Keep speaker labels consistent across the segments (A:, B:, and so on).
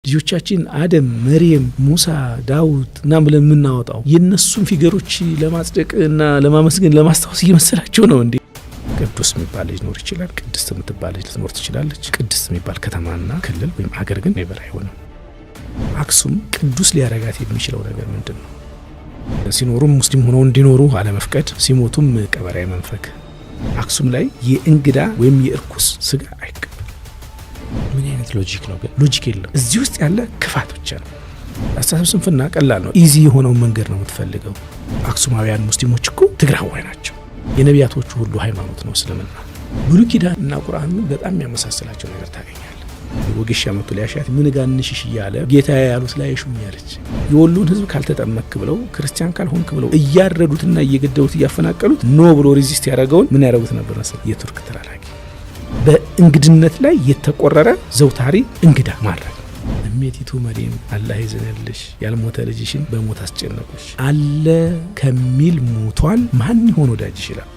A: ልጆቻችን አደም፣ መርየም፣ ሙሳ፣ ዳውድ እና ብለን የምናወጣው የነሱን ፊገሮች ለማጽደቅና ለማመስገን ለማስታወስ እየመሰላቸው ነው እንዴ? ቅዱስ የሚባል ልጅ ኖር ይችላል። ቅድስት የምትባል ልጅ ልትኖር ትችላለች። ቅድስት የሚባል ከተማና ክልል ወይም ሀገር ግን ነበር አይሆንም። አክሱም ቅዱስ ሊያረጋት የሚችለው ነገር ምንድን ነው? ሲኖሩም ሙስሊም ሆነው እንዲኖሩ አለመፍቀድ፣ ሲሞቱም ቀበሪያ መንፈግ። አክሱም ላይ የእንግዳ ወይም የእርኩስ ስጋ አይቀበል። ምን አይነት ሎጂክ ነው? ግን ሎጂክ የለም። እዚህ ውስጥ ያለ ክፋት ብቻ ነው። አስተሳሰብ ስንፍና ቀላል ነው። ኢዚ የሆነውን መንገድ ነው የምትፈልገው። አክሱማውያን ሙስሊሞች እኮ ትግራዋይ ናቸው። የነቢያቶቹ ሁሉ ሃይማኖት ነው እስልምና። ብሉይ ኪዳን እና ቁርአን በጣም የሚያመሳስላቸው ነገር ታገኛለህ። ወግሽ ያመጡ ሊያሻት ምን ጋንሽሽ እያለ ጌታዬ ያሉት ላይ ሹም ያለች የወሉን ህዝብ ካልተጠመክ ብለው ክርስቲያን ካልሆንክ ብለው እያረዱትና እየገደሉት እያፈናቀሉት ኖ ብሎ ሬዚስት ያደረገውን ምን ያደረጉት ነበር መሰለህ? የቱርክ ተላላኪ በእንግድነት ላይ የተቆረረ ዘውታሪ እንግዳ ማድረግ። እሜቲቱ መሪም አላህ ይዘንልሽ ያልሞተ ልጅሽን በሞት አስጨነቁሽ አለ ከሚል ሞቷል ማን ይሆን ወዳጅ ይችላል?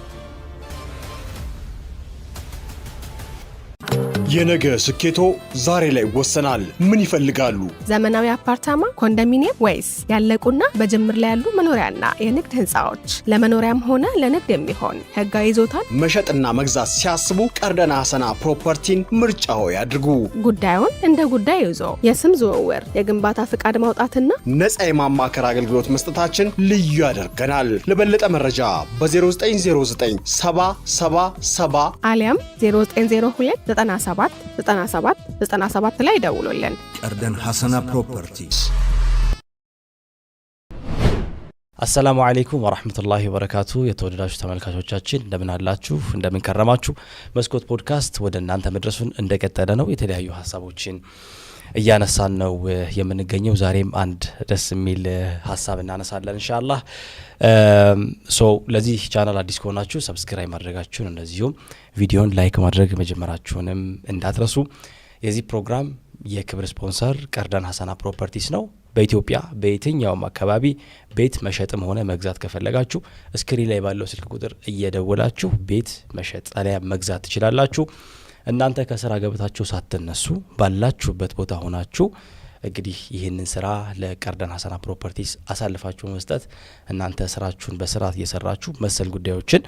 B: የነገ ስኬቶ ዛሬ ላይ ወሰናል። ምን ይፈልጋሉ?
C: ዘመናዊ አፓርታማ፣ ኮንዶሚኒየም ወይስ ያለቁና በጅምር ላይ ያሉ መኖሪያና የንግድ ህንጻዎች? ለመኖሪያም ሆነ ለንግድ የሚሆን ህጋዊ ይዞታን
B: መሸጥና መግዛት ሲያስቡ ቀርደን ሀሰና ፕሮፐርቲን ምርጫው ያድርጉ። ጉዳዩን
C: እንደ ጉዳይ ይዞ የስም ዝውውር፣ የግንባታ ፍቃድ ማውጣትና
B: ነፃ የማማከር አገልግሎት መስጠታችን ልዩ ያደርገናል። ለበለጠ መረጃ በ0909 777
C: አሊያም 0902 97 ላይ ደውሉልን።
D: ቀርደን ሀሰና ፕሮፐርቲስ።
E: አሰላሙ አለይኩም ወራህመቱላሂ ወበረካቱ። የተወደዳችሁ ተመልካቾቻችን እንደምን አላችሁ? እንደምን ከረማችሁ? መስኮት ፖድካስት ወደ እናንተ መድረሱን እንደቀጠለ ነው። የተለያዩ ሀሳቦችን እያነሳን ነው የምንገኘው። ዛሬም አንድ ደስ የሚል ሀሳብ እናነሳለን ኢንሻአላህ። ለዚህ ቻናል አዲስ ከሆናችሁ ሰብስክራይብ ማድረጋችሁን እንደዚሁም ቪዲዮን ላይክ ማድረግ መጀመራችሁንም እንዳትረሱ። የዚህ ፕሮግራም የክብር ስፖንሰር ቀርደን ሀሰና ፕሮፐርቲስ ነው። በኢትዮጵያ በየትኛውም አካባቢ ቤት መሸጥም ሆነ መግዛት ከፈለጋችሁ ስክሪን ላይ ባለው ስልክ ቁጥር እየደወላችሁ ቤት መሸጥ አሊያም መግዛት ትችላላችሁ። እናንተ ከስራ ገበታችሁ ሳትነሱ ባላችሁበት ቦታ ሆናችሁ እንግዲህ ይህንን ስራ ለቀርደን ሀሰና ፕሮፐርቲስ አሳልፋችሁ መስጠት፣ እናንተ ስራችሁን በስርዓት እየሰራችሁ መሰል ጉዳዮችን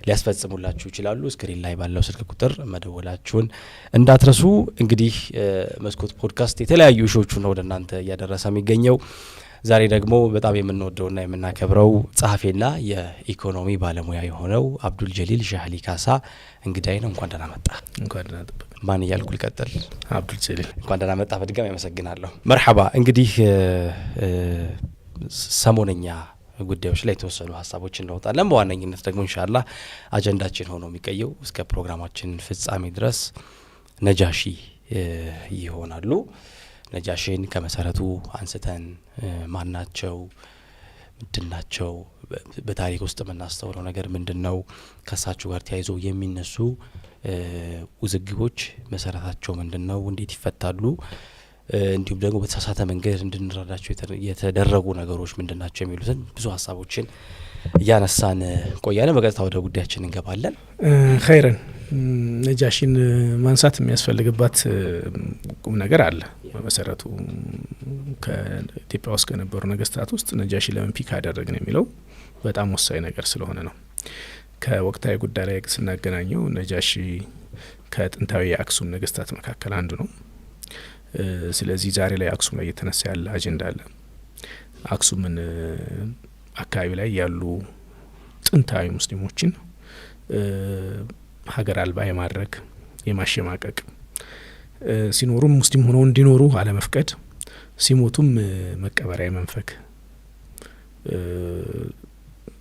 E: ሊያስፈጽሙላችሁ ይችላሉ። ስክሪን ላይ ባለው ስልክ ቁጥር መደወላችሁን እንዳትረሱ። እንግዲህ መስኮት ፖድካስት የተለያዩ ሾዎችን ወደ እናንተ እያደረሰ የሚገኘው ዛሬ ደግሞ በጣም የምንወደውና የምናከብረው ጸሐፊና የኢኮኖሚ ባለሙያ የሆነው አብዱል ጀሊል ሻህሊ ካሳ እንግዳይ ነው። እንኳን ደህና መጣ።
A: እንኳን ደህና ተጠበቅ።
E: ማን እያልኩ ልቀጥል? አብዱል ጀሊል
A: እንኳን
E: ደህና መጣ። በድጋሚ አመሰግናለሁ። መርሐባ። እንግዲህ ሰሞነኛ ጉዳዮች ላይ የተወሰኑ ሀሳቦችን እንወጣለን። በዋነኝነት ደግሞ ኢንሻአላህ አጀንዳችን ሆኖ የሚቀየው እስከ ፕሮግራማችን ፍጻሜ ድረስ ነጃሺ ይሆናሉ። ነጃሺን ከመሰረቱ አንስተን ማናቸው፣ ምንድናቸው፣ በታሪክ ውስጥ የምናስተውለው ነገር ምንድነው፣ ከሳቸው ጋር ተያይዞ የሚነሱ ውዝግቦች መሰረታቸው ምንድነው፣ እንዴት ይፈታሉ፣ እንዲሁም ደግሞ በተሳሳተ መንገድ እንድንረዳቸው የተደረጉ ነገሮች ምንድናቸው የሚሉትን ብዙ ሀሳቦችን እያነሳን ቆያለን። በቀጥታ ወደ ጉዳያችን እንገባለን።
A: ኸይረን ነጃሺን ማንሳት የሚያስፈልግባት ቁም ነገር አለ። በመሰረቱ ከኢትዮጵያ ውስጥ ከነበሩ ነገስታት ውስጥ ነጃሺ ለምን ፒክ አደረግን የሚለው በጣም ወሳኝ ነገር ስለሆነ ነው። ከወቅታዊ ጉዳይ ላይ ስናገናኘው ነጃሺ ከጥንታዊ የአክሱም ነገስታት መካከል አንዱ ነው። ስለዚህ ዛሬ ላይ አክሱም ላይ እየተነሳ ያለ አጀንዳ አለ። አክሱምን አካባቢ ላይ ያሉ ጥንታዊ ሙስሊሞችን ሀገር አልባ የማድረግ የማሸማቀቅ፣ ሲኖሩም ሙስሊም ሆነው እንዲኖሩ አለመፍቀድ፣ ሲሞቱም መቀበሪያ መንፈግ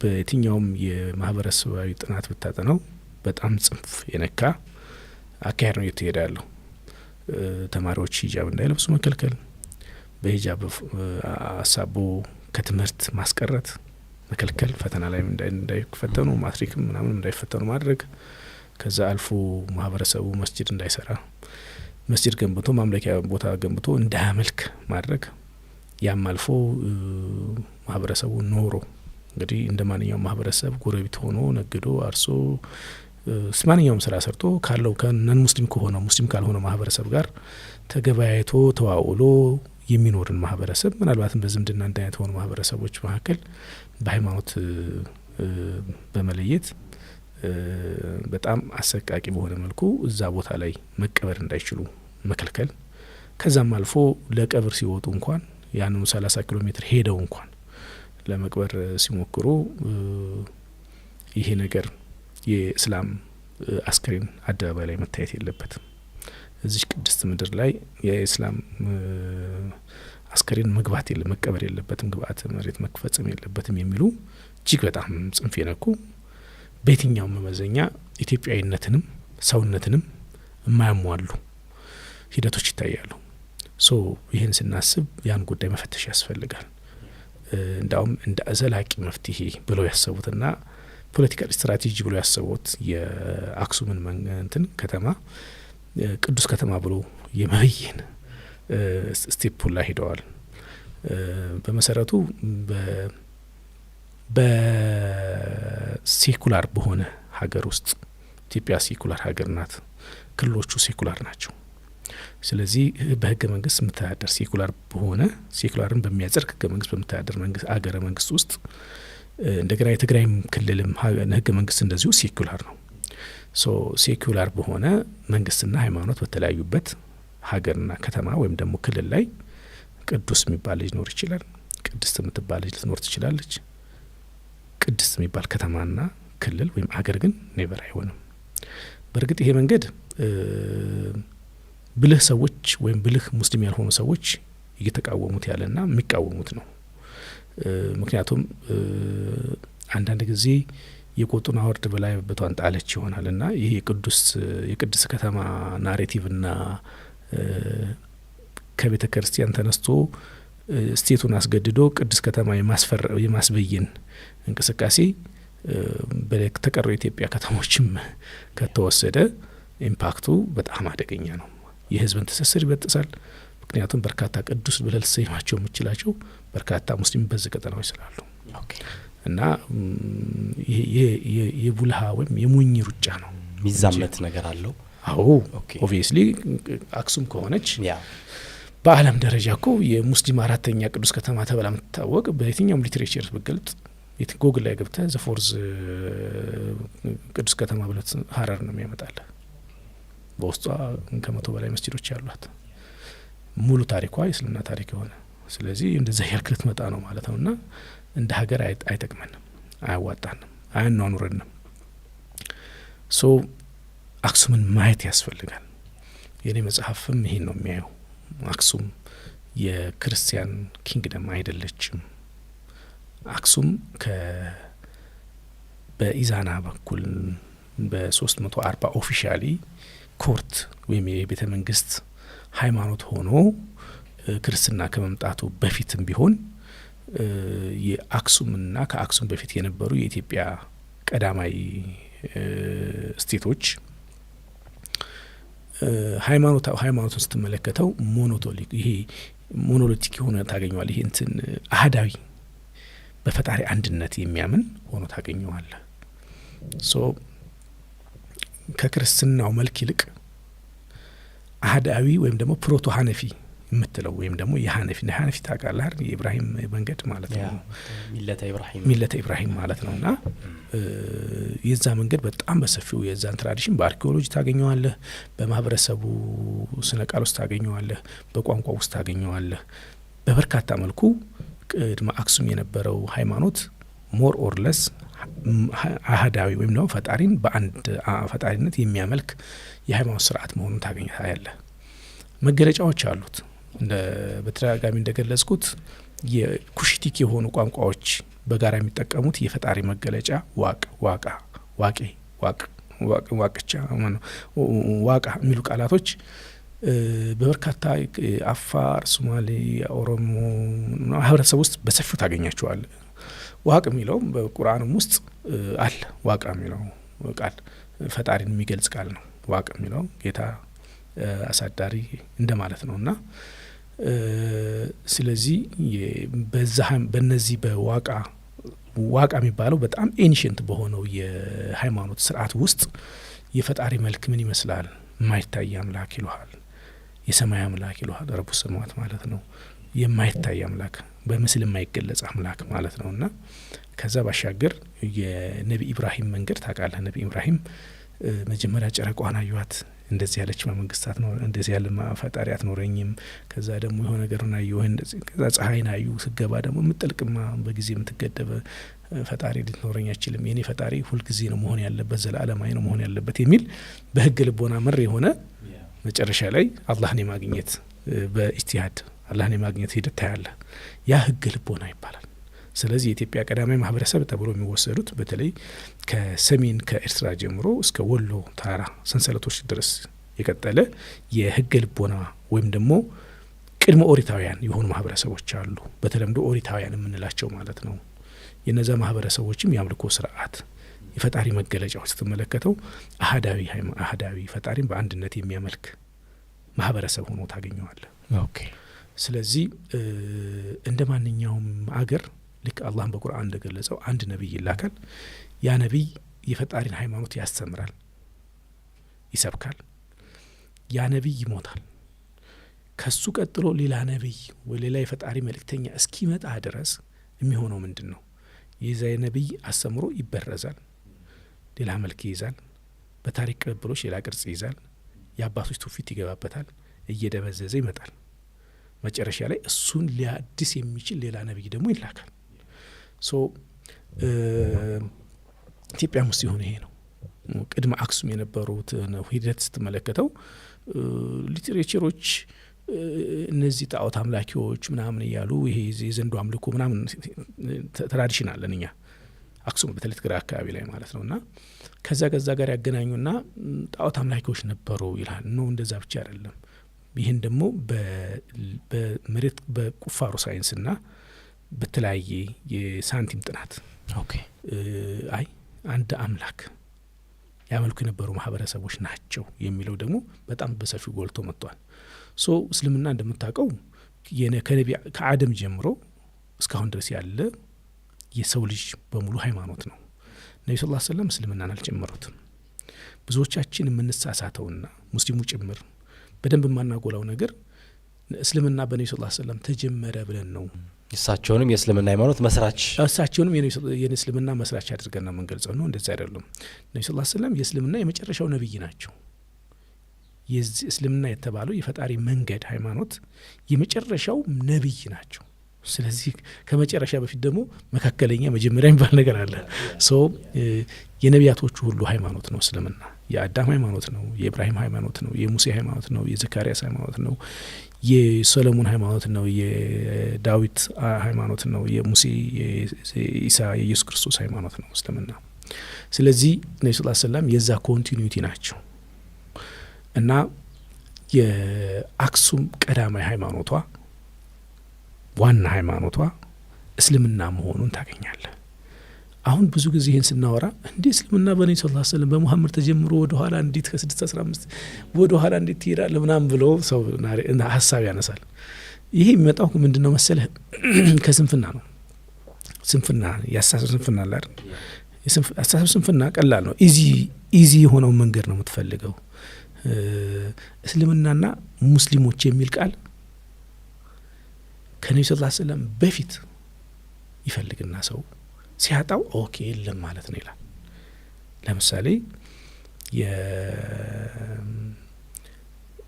A: በየትኛውም የማህበረሰባዊ ጥናት ብታጠናው በጣም ጽንፍ የነካ አካሄድ ነው እየተሄደ ያለው። ተማሪዎች ሂጃብ እንዳይለብሱ መከልከል፣ በሂጃብ አሳቦ ከትምህርት ማስቀረት መከልከል፣ ፈተና ላይ እንዳይፈተኑ ማትሪክም ምናምን እንዳይፈተኑ ማድረግ፣ ከዛ አልፎ ማህበረሰቡ መስጂድ እንዳይሰራ፣ መስጂድ ገንብቶ ማምለኪያ ቦታ ገንብቶ እንዳያመልክ ማድረግ፣ ያም አልፎ ማህበረሰቡ ኖሮ እንግዲህ እንደ ማንኛውም ማህበረሰብ ጎረቤት ሆኖ ነግዶ አርሶ ማንኛውም ስራ ሰርቶ ካለው ከነን ሙስሊም ከሆነው ሙስሊም ካልሆነው ማህበረሰብ ጋር ተገበያይቶ ተዋውሎ የሚኖርን ማህበረሰብ ምናልባትም በዝምድና አንድ አይነት ሆኑ ማህበረሰቦች መካከል በሃይማኖት በመለየት በጣም አሰቃቂ በሆነ መልኩ እዛ ቦታ ላይ መቀበር እንዳይችሉ መከልከል ከዛም አልፎ ለቀብር ሲወጡ እንኳን ያንኑ 30 ኪሎ ሜትር ሄደው እንኳን ለመቅበር ሲሞክሩ ይሄ ነገር የእስላም አስክሬን አደባባይ ላይ መታየት የለበትም። እዚህ ቅድስት ምድር ላይ የእስላም አስክሬን መግባት መቀበር የለበትም፣ ግብአተ መሬት መፈጸም የለበትም የሚሉ እጅግ በጣም ጽንፍ የነኩ በየትኛውም መመዘኛ ኢትዮጵያዊነትንም ሰውነትንም የማያሟሉ ሂደቶች ይታያሉ። ሶ ይህን ስናስብ ያን ጉዳይ መፈተሽ ያስፈልጋል። እንዳውም እንደ ዘላቂ መፍትሄ ብለው ያሰቡትና ፖለቲካል ስትራቴጂ ብለው ያሰቡት የአክሱምን እንትን ከተማ ቅዱስ ከተማ ብሎ የመበየን ስቴፕ ላይ ሄደዋል። በመሰረቱ በሴኩላር በሆነ ሀገር ውስጥ ኢትዮጵያ ሴኩላር ሀገር ናት። ክልሎቹ ሴኩላር ናቸው። ስለዚህ በህገ መንግስት የምተዳደር ሴኩላር በሆነ ሴኩላርን በሚያጸድቅ ህገ መንግስት በምተዳደር መንግስት አገረ መንግስት ውስጥ እንደገና የትግራይም ክልልም ህገ መንግስት እንደዚሁ ሴኩላር ነው። ሶ ሴኩላር በሆነ መንግስትና ሃይማኖት በተለያዩበት ሀገርና ከተማ ወይም ደግሞ ክልል ላይ ቅዱስ የሚባል ልጅ ሊኖር ይችላል። ቅድስት የምትባል ልጅ ልትኖር ትችላለች። ቅድስት የሚባል ከተማና ክልል ወይም አገር ግን ኔቨር አይሆንም። በእርግጥ ይሄ መንገድ ብልህ ሰዎች ወይም ብልህ ሙስሊም ያልሆኑ ሰዎች እየተቃወሙት ያለና የሚቃወሙት ነው። ምክንያቱም አንዳንድ ጊዜ የቆጡን አወርድ በላይ በቷን ጣለች ይሆናልና ይሄ የቅድስት ከተማ ናሬቲቭና ከቤተ ክርስቲያን ተነስቶ ስቴቱን አስገድዶ ቅድስት ከተማ የማስበየን እንቅስቃሴ በተቀረው የኢትዮጵያ ከተሞችም ከተወሰደ ኢምፓክቱ በጣም አደገኛ ነው። የህዝብን ትስስር ይበጥሳል። ምክንያቱም በርካታ ቅዱስ ብለህ ልትሰይማቸው የምችላቸው በርካታ ሙስሊም በዚህ ቀጠናዎች ስላሉ እና የቡልሃ ወይም የሞኝ ሩጫ ነው።
E: ሚዛመት ነገር አለው።
A: አዎ ኦብቪየስሊ አክሱም ከሆነች በዓለም ደረጃ እኮ የሙስሊም አራተኛ ቅዱስ ከተማ ተብላ የምትታወቅ በየትኛውም ሊትሬቸር ብገልጥ ጎግል ላይ ገብተህ ዘፎርዝ ቅዱስ ከተማ ብለት ሀረር ነው የሚያመጣልህ። በውስጧ ከ100 በላይ መስጂዶች ያሏት ሙሉ ታሪኳ የእስልምና ታሪክ የሆነ ስለዚህ እንደዛ ያልክ ልትመጣ ነው ማለት ነውና እንደ ሀገር አይጠቅመንም፣ አያዋጣንም፣ አያኗኑረንም። ሶ አክሱምን ማየት ያስፈልጋል። የኔ መጽሐፍም ይሄን ነው የሚያየው። አክሱም የክርስቲያን ኪንግደም አይደለችም። አክሱም በኢዛና በኩል በ340 ኦፊሻሊ ኮርት ወይም የቤተ መንግስት ሃይማኖት ሆኖ ክርስትና ከመምጣቱ በፊትም ቢሆን የአክሱምና ከአክሱም በፊት የነበሩ የኢትዮጵያ ቀዳማይ ስቴቶች ሃይማኖቱን ስትመለከተው ሞኖሊቲክ የሆነ ታገኘዋል። ይሄ እንትን አህዳዊ በፈጣሪ አንድነት የሚያምን ሆኖ ታገኘዋል። ሶ ከክርስትናው መልክ ይልቅ አህዳዊ ወይም ደግሞ ፕሮቶ ሀነፊ የምትለው ወይም ደግሞ የሀነፊ ታውቃለህ አይደል? የኢብራሂም መንገድ ማለት ነው። ሚለተ ኢብራሂም ማለት ነውና የዛ መንገድ በጣም በሰፊው የዛን ትራዲሽን በአርኪኦሎጂ ታገኘዋለህ፣ በማህበረሰቡ ስነ ቃል ውስጥ ታገኘዋለህ፣ በቋንቋ ውስጥ ታገኘዋለህ። በበርካታ መልኩ ቅድመ አክሱም የነበረው ሃይማኖት ሞር ኦር ለስ አህዳዊ ወይም ደግሞ ፈጣሪን በአንድ ፈጣሪነት የሚያመልክ የሃይማኖት ስርዓት መሆኑን ታገኛለህ። መገለጫዎች አሉት። በተደጋጋሚ እንደገለጽኩት የኩሽቲክ የሆኑ ቋንቋዎች በጋራ የሚጠቀሙት የፈጣሪ መገለጫ ዋቅቻ ዋቃ የሚሉ ቃላቶች በበርካታ አፋር፣ ሶማሌ፣ ኦሮሞ ማህበረሰብ ውስጥ በሰፊው ታገኛቸዋል። ዋቅ የሚለው በቁርአንም ውስጥ አለ። ዋቃ የሚለው ቃል ፈጣሪን የሚገልጽ ቃል ነው። ዋቅ የሚለው ጌታ አሳዳሪ እንደማለት ነውና ስለዚህ በነዚህ በዋቃ የሚባለው በጣም ኤንሽንት በሆነው የሃይማኖት ስርዓት ውስጥ የፈጣሪ መልክ ምን ይመስላል? የማይታይ አምላክ ይሉሃል። የሰማይ አምላክ ይለዋል። ረቡ ሰማዋት ማለት ነው የማይታይ አምላክ በምስል የማይገለጽ አምላክ ማለት ነውና ከዛ ባሻገር የነቢ ኢብራሂም መንገድ ታውቃለህ። ነቢ ኢብራሂም መጀመሪያ ጨረቋን አዩዋት እንደዚህ ያለች መንግስታት ነው እንደዚህ ያለ ፈጣሪ አትኖረኝም። ከዛ ደግሞ የሆነ ነገርና ይሁን ከዛ ፀሐይን አዩ ስገባ ደግሞ የምትጠልቅማ በጊዜ የምትገደበ ፈጣሪ ልትኖረኝ አይችልም። የኔ ፈጣሪ ሁል ጊዜ ነው መሆን ያለበት ዘላለማዊ ነው መሆን ያለበት የሚል በህግ ልቦና መር የሆነ መጨረሻ ላይ አላህን የማግኘት በኢጅቲሃድ አላህን የማግኘት ሂደት ታያለ። ያ ህግ ልቦና ይባላል። ስለዚህ የኢትዮጵያ ቀዳማዊ ማህበረሰብ ተብሎ የሚወሰዱት በተለይ ከሰሜን ከኤርትራ ጀምሮ እስከ ወሎ ተራራ ሰንሰለቶች ድረስ የቀጠለ የህገ ልቦና ወይም ደግሞ ቅድመ ኦሪታውያን የሆኑ ማህበረሰቦች አሉ። በተለምዶ ኦሪታውያን የምንላቸው ማለት ነው። የነዛ ማህበረሰቦችም የአምልኮ ስርዓት የፈጣሪ መገለጫዎች ስትመለከተው አህዳዊ ፈጣሪን በአንድነት የሚያመልክ ማህበረሰብ ሆኖ ታገኘዋለህ።
E: ኦኬ።
A: ስለዚህ እንደ ማንኛውም አገር ልክ አላህን በቁርአን እንደገለጸው አንድ ነብይ ይላካል። ያ ነብይ የፈጣሪን ሃይማኖት ያስተምራል፣ ይሰብካል። ያ ነብይ ይሞታል። ከሱ ቀጥሎ ሌላ ነብይ ወይ ሌላ የፈጣሪ መልእክተኛ እስኪመጣ ድረስ የሚሆነው ምንድነው? የዛ ነብይ አስተምሮ ይበረዛል፣ ሌላ መልክ ይይዛል፣ በታሪክ ቅብብሎች ሌላ ቅርጽ ይይዛል፣ የአባቶች ትውፊት ይገባበታል፣ እየደበዘዘ ይመጣል። መጨረሻ ላይ እሱን ሊያድስ የሚችል ሌላ ነብይ ደግሞ ይላካል። ኢትዮጵያ ውስጥ የሆነ ይሄ ነው። ቅድመ አክሱም የነበሩት ሂደት ስትመለከተው ሊትሬቸሮች እነዚህ ጣዖት አምላኪዎች ምናምን እያሉ ይሄ የዘንዶ አምልኮ ምናምን ትራዲሽን አለን እኛ አክሱም በተለይ ትግራይ አካባቢ ላይ ማለት ነውና ከዛ ጋር ያገናኙና ጣዖት አምላኪዎች ነበሩ ይላል። ነው እንደዛ ብቻ አይደለም። ይህን ደግሞ በመሬት በቁፋሮ ሳይንስና በተለያየ የሳንቲም ጥናት አንድ አምላክ ያመልኩ የነበሩ ማህበረሰቦች ናቸው የሚለው ደግሞ በጣም በሰፊው ጎልቶ መጥቷል። እስልምና እንደምታውቀው ከአደም ጀምሮ እስካሁን ድረስ ያለ የሰው ልጅ በሙሉ ሃይማኖት ነው። ነብዩ ሰለላሁ ዐለይሂ ወሰለም እስልምናን አልጨመሩትም። ብዙዎቻችን የምንሳሳተውና ሙስሊሙ ጭምር በደንብ የማናጎላው ነገር እስልምና በነብዩ ሰለላሁ ዐለይሂ ወሰለም ተጀመረ ብለን ነው።
E: እሳቸውንም የእስልምና ሃይማኖት መስራች
A: እሳቸውንም የእስልምና መስራች አድርገና መንገልጸው ነው። እንደዛ አይደለም። ነብዩ ሰለላሁ ዐለይሂ ወሰለም የእስልምና የመጨረሻው ነብይ ናቸው። የዚህ እስልምና የተባለው የፈጣሪ መንገድ ሃይማኖት የመጨረሻው ነብይ ናቸው። ስለዚህ ከመጨረሻ በፊት ደግሞ መካከለኛ መጀመሪያ የሚባል ነገር አለ። የነቢያቶቹ ሁሉ ሃይማኖት ነው እስልምና። የአዳም ሃይማኖት ነው፣ የኢብራሂም ሃይማኖት ነው፣ የሙሴ ሃይማኖት ነው፣ የዘካርያስ ሃይማኖት ነው፣ የሰሎሞን ሃይማኖት ነው፣ የዳዊት ሃይማኖት ነው፣ የሙሴ የኢሳ የኢየሱስ ክርስቶስ ሃይማኖት ነው እስልምና። ስለዚህ ነብዩ ሰለላሁ ዐለይሂ ወሰለም የዛ ኮንቲኒዩቲ ናቸው እና የአክሱም ቀዳማዊ ሃይማኖቷ ዋና ሃይማኖቷ እስልምና መሆኑን ታገኛለህ። አሁን ብዙ ጊዜ ይህን ስናወራ እንዴ እስልምና በነብዩ ሰለላሁ ዐለይሂ ወሰለም በመሐመድ ተጀምሮ ወደ ኋላ እንዴት ከ615 ወደ ኋላ እንዴት ይሄዳል ምናምን ብሎ ሰው ሀሳብ ያነሳል። ይሄ የሚመጣው ምንድነው መሰለህ? ከስንፍና ነው። ስንፍና ያሳሰብ ስንፍና አለ አይደል? ያሳሰብ ስንፍና ቀላል ነው። ኢዚ የሆነው መንገድ ነው የምትፈልገው። እስልምናና ሙስሊሞች የሚል ቃል ከነብዩ ሰለላሁ ዐለይሂ ወሰለም በፊት ይፈልግና ሰው ሲያጣው ኦኬ የለም ማለት ነው ይላል። ለምሳሌ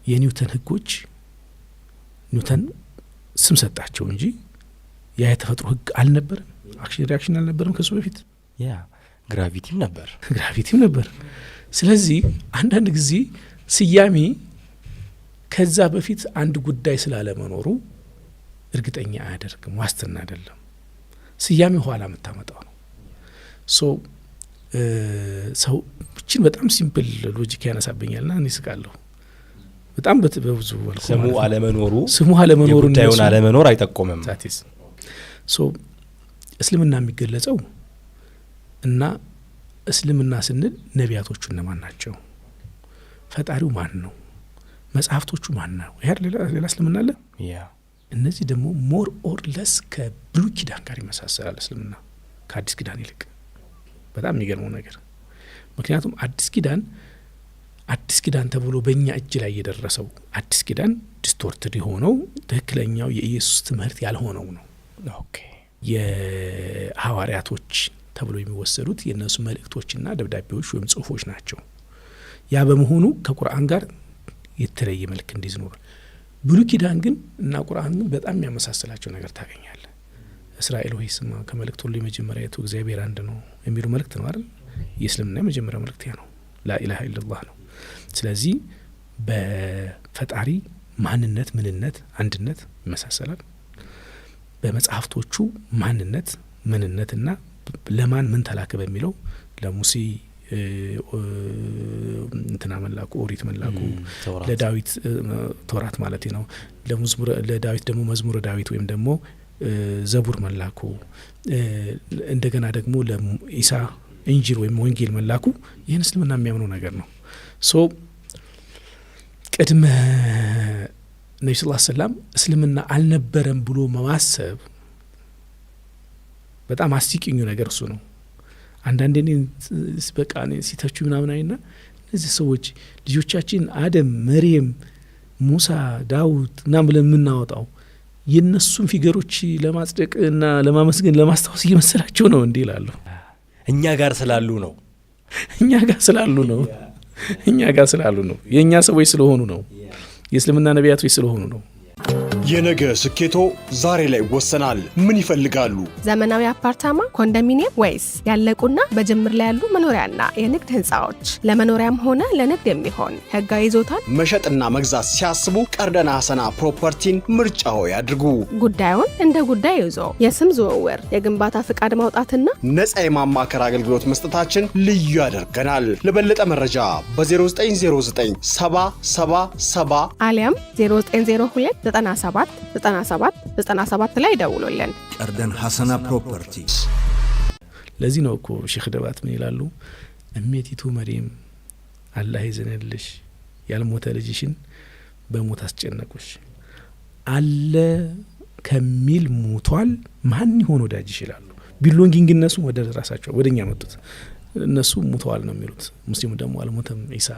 A: የኒውተን ህጎች ኒውተን ስም ሰጣቸው እንጂ ያ የተፈጥሮ ህግ አልነበረም። አክሽን ሪአክሽን አልነበረም ከሱ በፊት።
E: ያ ግራቪቲም ነበር። ስለዚህ አንዳንድ ጊዜ ስያሜ ከዛ በፊት አንድ ጉዳይ ስላለመኖሩ እርግጠኛ አያደርግም፣ ዋስትና አይደለም። ስያሜ ኋላ የምታመጣው ነው። ሰው ብቻን በጣም ሲምፕል ሎጂክ ያነሳብኛልና እኔ ስቃለሁ በጣም በብዙ መልኩ። ስሙ አለመኖሩ ጉዳዩን አለመኖር አይጠቆምም።
A: እስልምና የሚገለጸው እና እስልምና ስንል ነቢያቶቹ እነማን ናቸው? ፈጣሪው ማን ነው? መጽሐፍቶቹ ማን ነው? ይሄ ሌላ እስልምና አለ። እነዚህ ደግሞ ሞር ኦር ለስ ከብሉይ ኪዳን ጋር ይመሳሰላል እስልምና ከአዲስ ኪዳን ይልቅ። በጣም የሚገርመው ነገር ምክንያቱም አዲስ ኪዳን አዲስ ኪዳን ተብሎ በእኛ እጅ ላይ የደረሰው አዲስ ኪዳን ዲስቶርትድ የሆነው ትክክለኛው የኢየሱስ ትምህርት ያልሆነው ነው።
E: ኦኬ
A: የሐዋርያቶች ተብሎ የሚወሰዱት የነሱ መልእክቶችና ደብዳቤዎች ወይም ጽሁፎች ናቸው። ያ በመሆኑ ከቁርአን ጋር የተለየ መልክ እንዲዝኖር ብሉይ ኪዳን ግን እና ቁርአን ግን በጣም የሚያመሳስላቸው ነገር ታገኛለህ። እስራኤል ሆይ ስማ ከመልእክት ሁሉ የመጀመሪያቱ እግዚአብሔር አንድ ነው የሚለው መልእክት ነው አይደል? የእስልምና የመጀመሪያው መልእክት ያ ነው፣ ላኢላሃ ኢላላህ ነው። ስለዚህ በፈጣሪ ማንነት፣ ምንነት፣ አንድነት ይመሳሰላል። በመጽሐፍቶቹ ማንነት፣ ምንነትና ለማን ምን ተላከ በሚለው ለሙሴ እንትና መላኩ ኦሪት መላኩ፣ ለዳዊት ተውራት ማለት ነው። ለዳዊት ደግሞ መዝሙረ ዳዊት ወይም ደግሞ ዘቡር መላኩ፣ እንደገና ደግሞ ለኢሳ እንጂል ወይም ወንጌል መላኩ። ይህን እስልምና የሚያምነው ነገር ነው። ሶ ቅድመ ነቢ ስ ሰላም እስልምና አልነበረም ብሎ ማሰብ በጣም አስቂኙ ነገር እሱ ነው። አንዳንዴ በቃ ሲተቹ ምናምን አይና እነዚህ ሰዎች ልጆቻችን አደም፣ መርየም፣ ሙሳ፣ ዳውድ እና ብለን የምናወጣው የነሱን ፊገሮች ለማጽደቅ እና ለማመስገን ለማስታወስ እየመሰላቸው ነው እንዴ ይላሉ።
E: እኛ ጋር ስላሉ ነው እኛ ጋር ስላሉ ነው የእኛ ሰዎች ስለሆኑ ነው፣ የእስልምና ነቢያቶች ስለሆኑ ነው።
B: የነገ ስኬቶ ዛሬ ላይ ይወሰናል። ምን ይፈልጋሉ?
C: ዘመናዊ አፓርታማ፣ ኮንዶሚኒየም ወይስ ያለቁና በጅምር ላይ ያሉ መኖሪያና የንግድ ህንጻዎች? ለመኖሪያም ሆነ ለንግድ የሚሆን ህጋዊ ይዞታን
B: መሸጥና መግዛት ሲያስቡ ቀርደና ሀሰና ፕሮፐርቲን ምርጫው ያድርጉ። ጉዳዩን
C: እንደ ጉዳይ ይዞ የስም ዝውውር፣ የግንባታ ፍቃድ ማውጣትና
B: ነጻ የማማከር አገልግሎት መስጠታችን ልዩ ያደርገናል። ለበለጠ መረጃ በ0909 777
C: አሊያም 0902 97 ላይ ደውሉልን።
D: ቀርደን ሀሰና ፕሮፐርቲስ።
A: ለዚህ ነው እኮ ሼክ ደባት ምን ይላሉ? እሜቲቱ መሪም አላህ ይዘንልሽ ያልሞተ ልጅሽን በሞት አስጨነቁሽ። አለ ከሚል ሞቷል ማን ይሆን ወዳጅሽ ይላሉ። ቢሎንጊንግ እነሱ ወደ ራሳቸው ወደኛ መጡት። እነሱ ሞተዋል ነው የሚሉት፣ ሙስሊሙ ደግሞ አልሞተም ኢሳ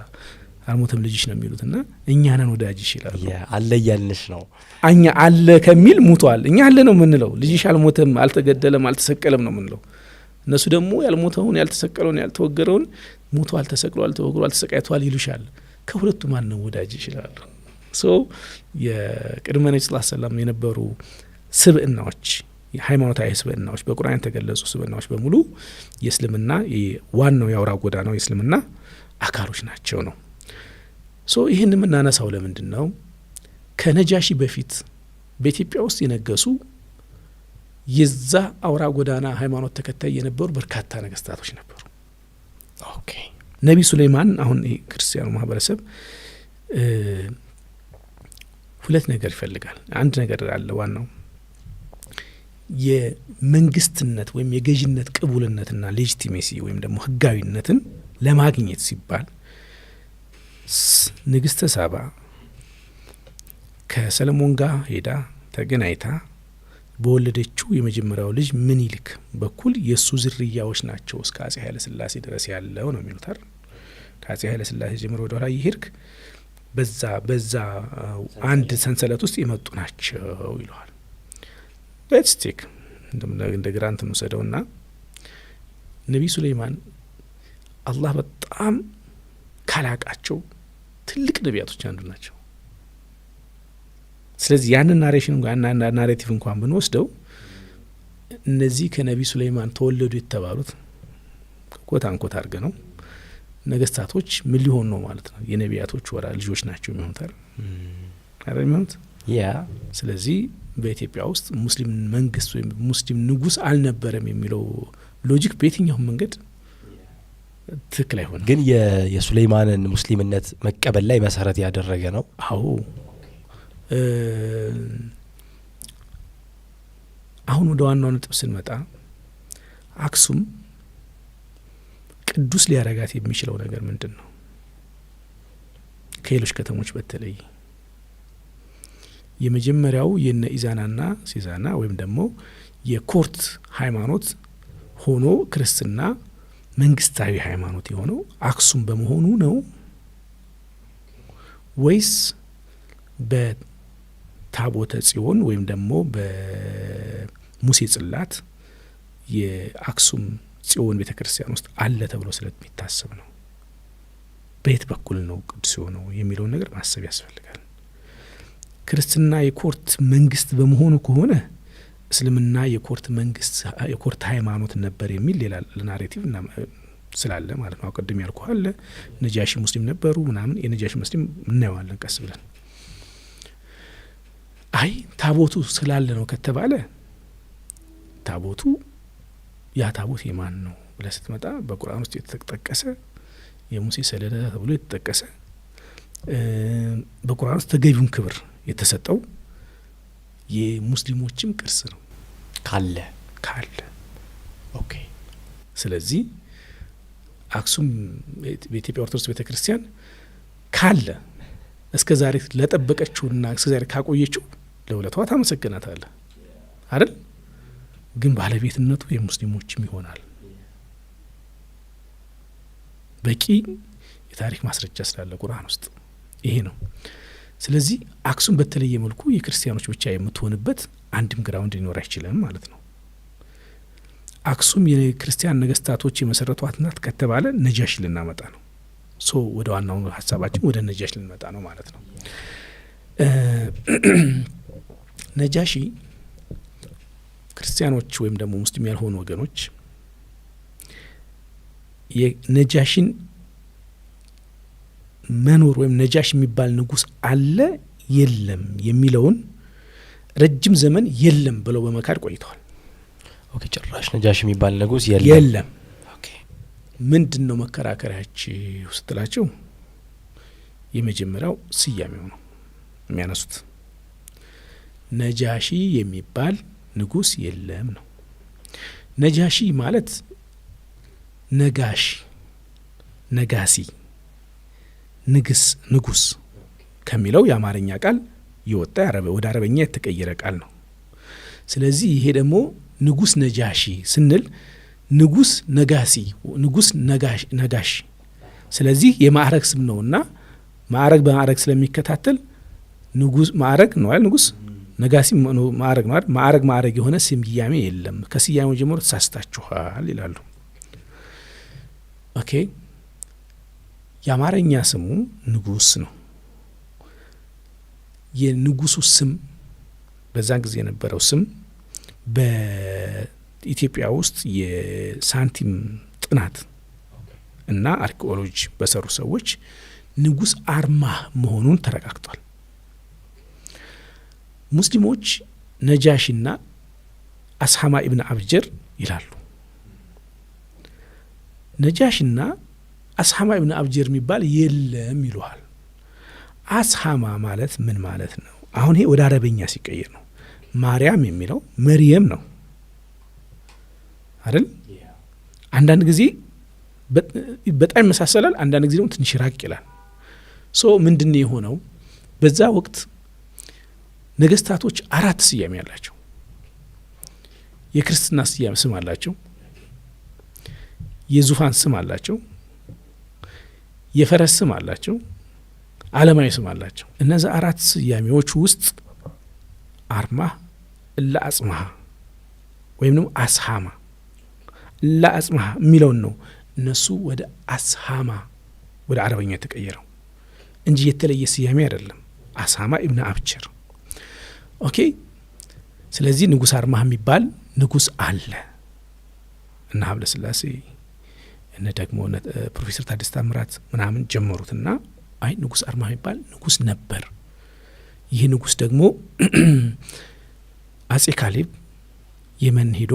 A: አልሞተም ልጅሽ ነው የሚሉትና እኛ ነን ወዳጅሽ ይላሉ።
E: አለ ያልንሽ ነው።
A: እኛ አለ ከሚል ሞቷል፣ እኛ አለ ነው የምንለው። ልጅሽ አልሞተም፣ አልተገደለም፣ አልተሰቀለም ነው የምንለው። እነሱ ደግሞ ያልሞተውን፣ ያልተሰቀለውን፣ ያልተወገረውን ሞቷል፣ ተሰቅሏል፣ ተወግሯል፣ ተሰቃይቷል ይሉሻል። ከሁለቱ ማን ነው ወዳጅሽ ይላሉ። ሶ የቅድመ ነብዩ ሰለላሁ ዐለይሂ ወሰለም የነበሩ ስብዕናዎች፣ ሃይማኖታዊ ስብዕናዎች፣ በቁርአን የተገለጹ ስብዕናዎች በሙሉ የእስልምና ዋናው ያውራ ጎዳናው የእስልምና አካሎች ናቸው ነው። ሶ ይህን የምናነሳው ለምንድን ነው? ከነጃሺ በፊት በኢትዮጵያ ውስጥ የነገሱ የዛ አውራ ጎዳና ሃይማኖት ተከታይ የነበሩ በርካታ ነገስታቶች ነበሩ።
E: ኦኬ
A: ነቢ ሱለይማን አሁን ክርስቲያኑ ማህበረሰብ ሁለት ነገር ይፈልጋል። አንድ ነገር አለ፣ ዋናው የመንግስትነት ወይም የገዥነት ቅቡልነትና ሌጂቲሜሲ ወይም ደግሞ ህጋዊነትን ለማግኘት ሲባል ንግስተ ሳባ ከሰለሞን ጋር ሄዳ ተገናኝታ በወለደችው የመጀመሪያው ልጅ ምኒልክ በኩል የሱ ዝርያዎች ናቸው እስከ አጼ ኃይለ ሥላሴ ድረስ ያለው ነው የሚሉት አይደል? ከአጼ ኃይለ ሥላሴ ጀምሮ ወደ ኋላ ይሄድክ በዛ አንድ ሰንሰለት ውስጥ የመጡ ናቸው ይለዋል። ሌትስ እንደ ግራንት እንውሰደውና ነቢዩ ሱለይማን አላህ በጣም ካላቃቸው ትልቅ ነቢያቶች አንዱ ናቸው። ስለዚህ ያንን ናሬሽን ናሬቲቭ እንኳን ብንወስደው እነዚህ ከነቢዩ ሱለይማን ተወለዱ የተባሉት ኮት አንኮት አድርገ ነው ነገስታቶች ምን ሊሆን ነው ማለት ነው? የነቢያቶች ወራ ልጆች ናቸው የሚሆኑት አይደል የሚሆኑት?
E: ያ
A: ስለዚህ በኢትዮጵያ ውስጥ ሙስሊም መንግስት ወይም ሙስሊም ንጉስ አልነበረም የሚለው ሎጂክ በየትኛውም መንገድ ትክክል አይሆንም።
E: ግን የሱለይማንን ሙስሊምነት መቀበል ላይ መሰረት ያደረገ ነው።
A: አዎ አሁን ወደ ዋናው ነጥብ ስንመጣ አክሱም ቅዱስ ሊያረጋት የሚችለው ነገር ምንድን ነው? ከሌሎች ከተሞች በተለይ የመጀመሪያው የነ ኢዛናና ሲዛና ወይም ደግሞ የኮርት ሃይማኖት ሆኖ ክርስትና መንግስታዊ ሃይማኖት የሆነው አክሱም በመሆኑ ነው ወይስ በታቦተ ጽዮን ወይም ደግሞ በሙሴ ጽላት የአክሱም ጽዮን ቤተክርስቲያን ውስጥ አለ ተብሎ ስለሚታሰብ ነው? በየት በኩል ነው ቅዱስ የሆነው የሚለውን ነገር ማሰብ ያስፈልጋል። ክርስትና የኮርት መንግስት በመሆኑ ከሆነ እስልምና የኮርት መንግስት የኮርት ሃይማኖት ነበር የሚል ሌላ ናሬቲቭ ስላለ ማለት ነው። አቀድም ያልኩህ አለ ነጃሺ ሙስሊም ነበሩ ምናምን የነጃሺ ሙስሊም እናየዋለን ቀስ ብለን። አይ ታቦቱ ስላለ ነው ከተባለ ታቦቱ ያ ታቦት የማን ነው ብለህ ስትመጣ በቁርአን ውስጥ የተጠቀሰ የሙሴ ሰሌዳ ተብሎ የተጠቀሰ በቁርአን ውስጥ ተገቢውን ክብር የተሰጠው የሙስሊሞችም ቅርስ ነው ካለ ኦኬ። ስለዚህ አክሱም በኢትዮጵያ ኦርቶዶክስ ቤተክርስቲያን ካለ እስከ ዛሬ ለጠበቀችውና እስከ ዛሬ ካቆየችው ለውለቷ ታመሰግናታለህ አይደል? ግን ባለቤትነቱ የሙስሊሞችም ይሆናል። በቂ የታሪክ ማስረጃ ስላለ ቁርአን ውስጥ ይሄ ነው። ስለዚህ አክሱም በተለየ መልኩ የክርስቲያኖች ብቻ የምትሆንበት አንድም ግራውንድ ሊኖር አይችልም ማለት ነው። አክሱም የክርስቲያን ነገስታቶች የመሰረቷት ናት ከተባለ ነጃሺ ልናመጣ ነው። ወደ ዋናው ሀሳባችን ወደ ነጃሺ ልንመጣ ነው ማለት ነው። ነጃሺ ክርስቲያኖች ወይም ደግሞ ሙስሊም ያልሆኑ ወገኖች የነጃሺን መኖር ወይም ነጃሽ የሚባል ንጉስ አለ የለም የሚለውን ረጅም ዘመን የለም ብለው በመካድ ቆይተዋል።
E: ኦኬ ጭራሽ ነጃሽ የሚባል ንጉስ የለም። ኦኬ
A: ምንድነው መከራከሪያችሁ ስትላቸው የመጀመሪያው ስያሜው ነው የሚያነሱት። ነጃሺ የሚባል ንጉስ የለም ነው። ነጃሺ ማለት ነጋሽ፣ ነጋሲ፣ ንጉስ ከሚለው የአማርኛ ቃል የወጣ ወደ አረበኛ የተቀየረ ቃል ነው። ስለዚህ ይሄ ደግሞ ንጉስ ነጃሺ ስንል ንጉስ ነጋሲ፣ ንጉስ ነጋሽ፣ ስለዚህ የማዕረግ ስም ነውና ማዕረግ በማዕረግ ስለሚከታተል ንጉስ ማዕረግ ነው አይደል? ንጉስ ነጋሲ ማዕረግ ነው አይደል? ማዕረግ የሆነ ስያሜ የለም። ከስያሜው ጀምሮ ተሳስታችኋል ይላሉ። ኦኬ የአማርኛ ስሙ ንጉስ ነው። የንጉሱ ስም በዛን ጊዜ የነበረው ስም በኢትዮጵያ ውስጥ የሳንቲም ጥናት እና አርኪኦሎጂ በሰሩ ሰዎች ንጉስ አርማህ መሆኑን ተረጋግጧል። ሙስሊሞች ነጃሽና አስሐማ ኢብን አብጀር ይላሉ። ነጃሽና አስሐማ ኢብን አብጀር የሚባል የለም ይሉሃል። አስሐማ ማለት ምን ማለት ነው? አሁን ይሄ ወደ አረበኛ ሲቀየር ነው። ማርያም የሚለው መርየም ነው አይደል? አንዳንድ ጊዜ በጣም ይመሳሰላል፣ አንዳንድ ጊዜ ደግሞ ትንሽ ራቅ ይላል። ምንድነው የሆነው? በዛ ወቅት ነገስታቶች 4 ስያሜ ያላቸው። የክርስትና ስያሜ ስም አላቸው፣ የዙፋን ስም አላቸው፣ የፈረስ ስም አላቸው፣ ዓለማዊ ስም አላቸው። እነዛ 4 ስያሜዎች ውስጥ አርማህ ለአጽማህ ወይም ደግሞ አስሐማ ለአጽማህ የሚለውን ነው እነሱ ወደ አስሐማ ወደ አረበኛ የተቀየረው እንጂ የተለየ ስያሜ አይደለም። አስሐማ ኢብን አብጀር ኦኬ። ስለዚህ ንጉስ አርማህ የሚባል ንጉስ አለ እና ሀብለ ስላሴ እነ ደግሞ ፕሮፌሰር ታደሰ ታምራት ምናምን ጀመሩትና አይ ንጉስ አርማህ የሚባል ንጉስ ነበር። ይህ ንጉስ ደግሞ አጼ ካሌብ የመን ሄዶ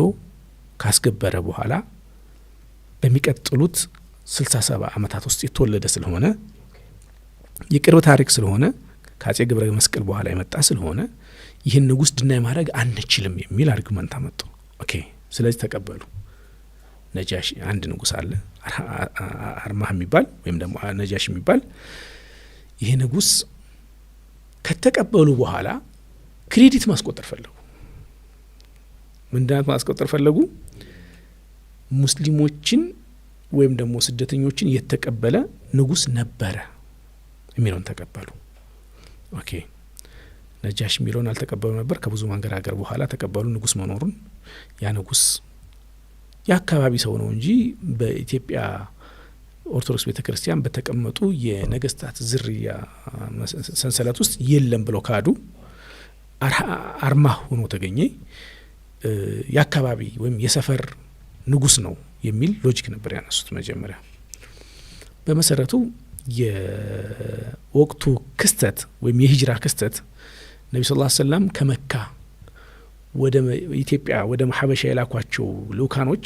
A: ካስገበረ በኋላ በሚቀጥሉት 67 ዓመታት ውስጥ የተወለደ ስለሆነ የቅርብ ታሪክ ስለሆነ ከአጼ ገብረ መስቀል በኋላ የመጣ ስለሆነ ይህን ንጉስ ድናይ ማድረግ አንችልም የሚል አርጉመንት አመጡ። ኦኬ ስለዚህ ተቀበሉ። ነጃሺ አንድ ንጉስ አለ አርማህ የሚባል ወይም ደግሞ ነጃሺ የሚባል። ይሄ ንጉስ ከተቀበሉ በኋላ ክሬዲት ማስቆጠር ፈለጉ። ምንድነው ማስቆጠር ፈለጉ? ሙስሊሞችን ወይም ደግሞ ስደተኞችን የተቀበለ ንጉስ ነበረ የሚለውን ተቀበሉ። ኦኬ ነጃሽ ሚሊዮን አልተቀበሉ ነበር። ከብዙ ማንገራገር በኋላ ተቀበሉ ንጉስ መኖሩን። ያ ንጉስ የአካባቢ ሰው ነው እንጂ በኢትዮጵያ ኦርቶዶክስ ቤተክርስቲያን በተቀመጡ የነገስታት ዝርያ ሰንሰለት ውስጥ የለም ብለው ካዱ። አርማ ሆኖ ተገኘ። የአካባቢ ወይም የሰፈር ንጉስ ነው የሚል ሎጂክ ነበር ያነሱት መጀመሪያ። በመሰረቱ የወቅቱ ክስተት ወይም የሂጅራ ክስተት ነብዩ ሰለላሁ ዐለይሂ ወሰለም ከመካ ወደ ኢትዮጵያ ወደ ሐበሻ የላኳቸው ልኡካኖች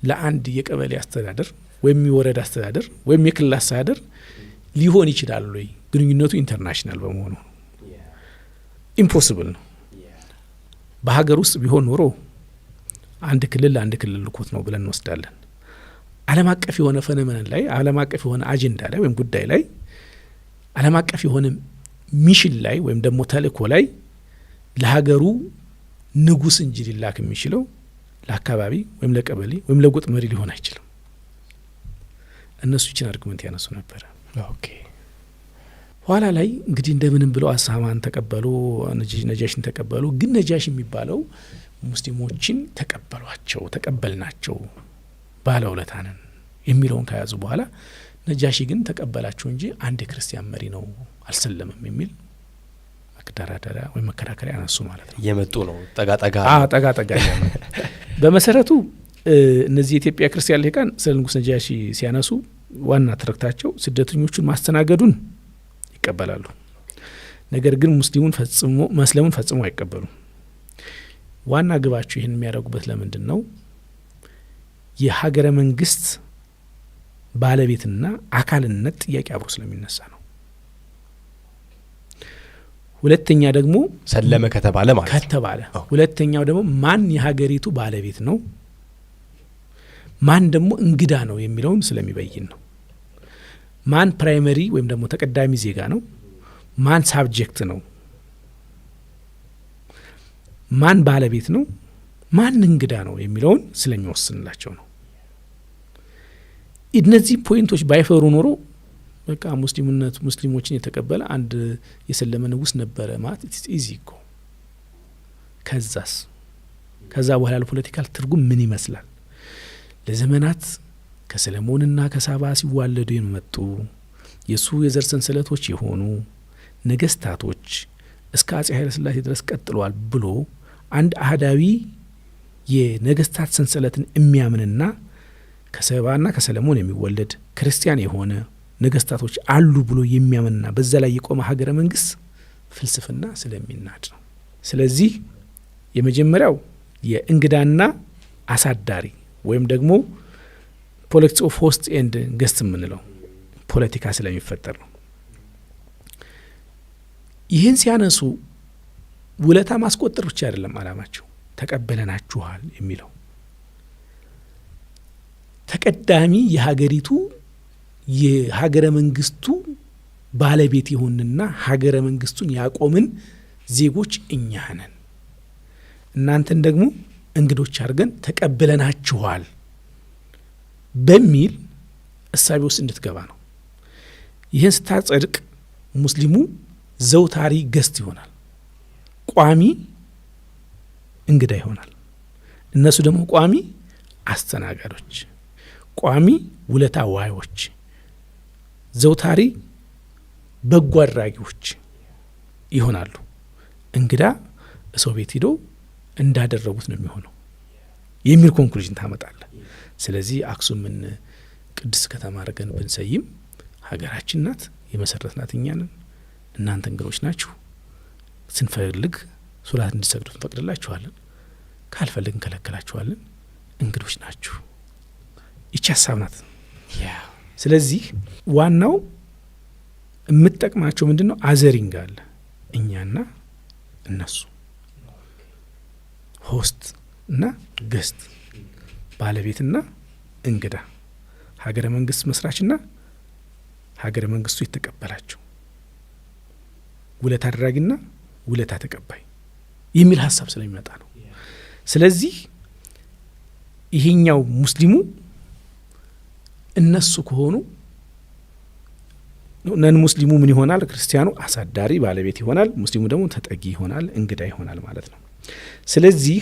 A: ለአንድ የቀበሌ አስተዳደር ወይም የወረዳ አስተዳደር ወይም የክልል አስተዳደር ሊሆን ይችላል ወይ? ግንኙነቱ ኢንተርናሽናል በመሆኑ ኢምፖሲብል ነው። በሀገር ውስጥ ቢሆን ኖሮ አንድ ክልል ልኮት ነው ብለን እንወስዳለን። ዓለም አቀፍ የሆነ ፈነመን ላይ ዓለም አቀፍ የሆነ አጀንዳ ላይ ወይም ጉዳይ ላይ ዓለም አቀፍ የሆነ ሚሽን ላይ ወይም ደግሞ ተልእኮ ላይ ለሀገሩ ንጉስ እንጂ ሊላክ የሚችለው ለአካባቢ ወይም ለቀበሌ ወይም ለጎጥ መሪ ሊሆን አይችልም። እነሱ ይችን አርጉመንት ያነሱ ነበር። ኦኬ ኋላ ላይ እንግዲህ እንደምንም ብለው አሳማን ተቀበሉ፣ ነጃሽን ተቀበሉ። ግን ነጃሽ የሚባለው ሙስሊሞችን ተቀበሏቸው፣ ተቀበልናቸው፣ ባለውለታ ነን የሚለውን ከያዙ በኋላ ነጃሺ ግን ተቀበላቸው እንጂ አንድ የክርስቲያን መሪ ነው አልሰለምም የሚል መከራከሪያ ወይም መከራከሪያ አነሱ ማለት ነው። የመጡ ነው ጠጋ በመሰረቱ እነዚህ የኢትዮጵያ ክርስቲያን ልሂቃን ስለ ንጉስ ነጃሺ ሲያነሱ ዋና ትርክታቸው ስደተኞቹን ማስተናገዱን ይቀበላሉ። ነገር ግን መስለሙን ፈጽሞ አይቀበሉም። ዋና ግባቸው ይህን የሚያደርጉበት ለምንድን ነው? የሀገረ መንግስት ባለቤትና አካልነት ጥያቄ አብሮ ስለሚነሳ ነው። ሁለተኛ ደግሞ
E: ሰለመ ከተባለ ማለት
A: ከተባለ ሁለተኛው ደግሞ ማን የሀገሪቱ ባለቤት ነው፣ ማን ደግሞ እንግዳ ነው የሚለውን ስለሚበይን ነው። ማን ፕራይመሪ ወይም ደግሞ ተቀዳሚ ዜጋ ነው፣ ማን ሳብጀክት ነው፣ ማን ባለቤት ነው፣ ማን እንግዳ ነው የሚለውን ስለሚወስንላቸው ነው። እነዚህ ፖይንቶች ባይፈሩ ኖሮ በቃ ሙስሊሞችን የተቀበለ አንድ የሰለመ ንጉስ ነበረ ማለት ኢትስ ኢዚ እኮ። ከዛ በኋላ ለፖለቲካል ትርጉም ምን ይመስላል? ለዘመናት ከሰለሞንና ከሳባ ሲዋለዱ የመጡ የሱ የዘር ሰንሰለቶች የሆኑ ነገስታቶች እስከ አጼ ኃይለ ሥላሴ ድረስ ቀጥለዋል ብሎ አንድ አህዳዊ የነገስታት ሰንሰለትን የሚያምንና ከሰባና ከሰለሞን የሚወለድ ክርስቲያን የሆነ ነገስታቶች አሉ ብሎ የሚያምንና በዛ ላይ የቆመ ሀገረ መንግስት ፍልስፍና ስለሚናድ ነው። ስለዚህ የመጀመሪያው የእንግዳና አሳዳሪ ወይም ደግሞ ፖለቲክስ ኦፍ ሆስት ኤንድ ገስት የምንለው ፖለቲካ ስለሚፈጠር ነው። ይህን ሲያነሱ ውለታ ማስቆጠር ብቻ አይደለም አላማቸው፣ ተቀበለናችኋል የሚለው ተቀዳሚ የሀገሪቱ የሀገረ መንግስቱ ባለቤት የሆንና ሀገረ መንግስቱን ያቆምን ዜጎች እኛ ነን፣ እናንተን ደግሞ እንግዶች አድርገን ተቀበለናችኋል በሚል እሳቤ ውስጥ እንድትገባ ነው። ይህን ስታጸድቅ ሙስሊሙ ዘውታሪ ገስት ይሆናል፣ ቋሚ እንግዳ ይሆናል። እነሱ ደግሞ ቋሚ አስተናጋዶች፣ ቋሚ ውለታ ዋዮች፣ ዘውታሪ በጎ አድራጊዎች ይሆናሉ። እንግዳ ሰው ቤት ሄዶ እንዳደረጉት ነው የሚሆነው የሚል ኮንክሉዥን ታመጣለ። ስለዚህ አክሱምን ቅድስት ከተማ አድርገን ብንሰይም ሀገራችን ናት፣ የመሰረትናት እኛ ነን፣ እናንተ እንግዶች ናችሁ፣ ስንፈልግ ሶላት እንዲሰግዱ እንፈቅድላችኋለን፣ ካልፈልግ እንከለክላችኋለን፣ እንግዶች ናችሁ። ይቺ ሀሳብ ናት። ስለዚህ ዋናው የምትጠቅማቸው ምንድነው? አዘሪንግ አለ፣ እኛና እነሱ፣ ሆስት እና ገስት፣ ባለቤትና እንግዳ፣ ሀገረ መንግስት መስራችና ሀገረ መንግስቱ የተቀበላቸው፣ ውለታ አድራጊና ውለታ ተቀባይ የሚል ሀሳብ ስለሚመጣ ነው። ስለዚህ ይሄኛው ሙስሊሙ እነሱ ከሆኑ ነን ሙስሊሙ ምን ይሆናል? ክርስቲያኑ አሳዳሪ ባለቤት ይሆናል፣ ሙስሊሙ ደግሞ ተጠጊ ይሆናል፣ እንግዳ ይሆናል ማለት ነው። ስለዚህ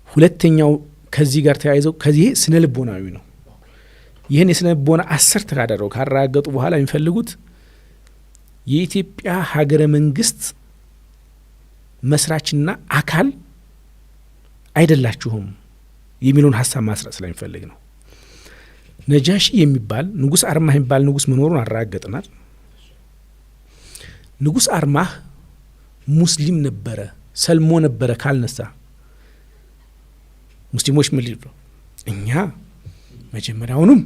A: ሁለተኛው ከዚህ ጋር ተያይዘው ከዚህ ስነ ልቦናዊ ነው። ይህን የስነ ልቦና 10 ተካደረው ካረጋገጡ በኋላ የሚፈልጉት የኢትዮጵያ ሀገረ መንግስት መስራችና አካል አይደላችሁም የሚለውን ሀሳብ ማስረጽ ስለሚፈልግ ነው። ነጃሺ የሚባል ንጉስ አርማህ የሚባል ንጉስ መኖሩን አረጋግጠናል። ንጉስ አርማህ ሙስሊም ነበረ፣ ሰልሞ ነበረ ካልነሳ ሙስሊሞች ምን ሊሉ እኛ መጀመሪያውንም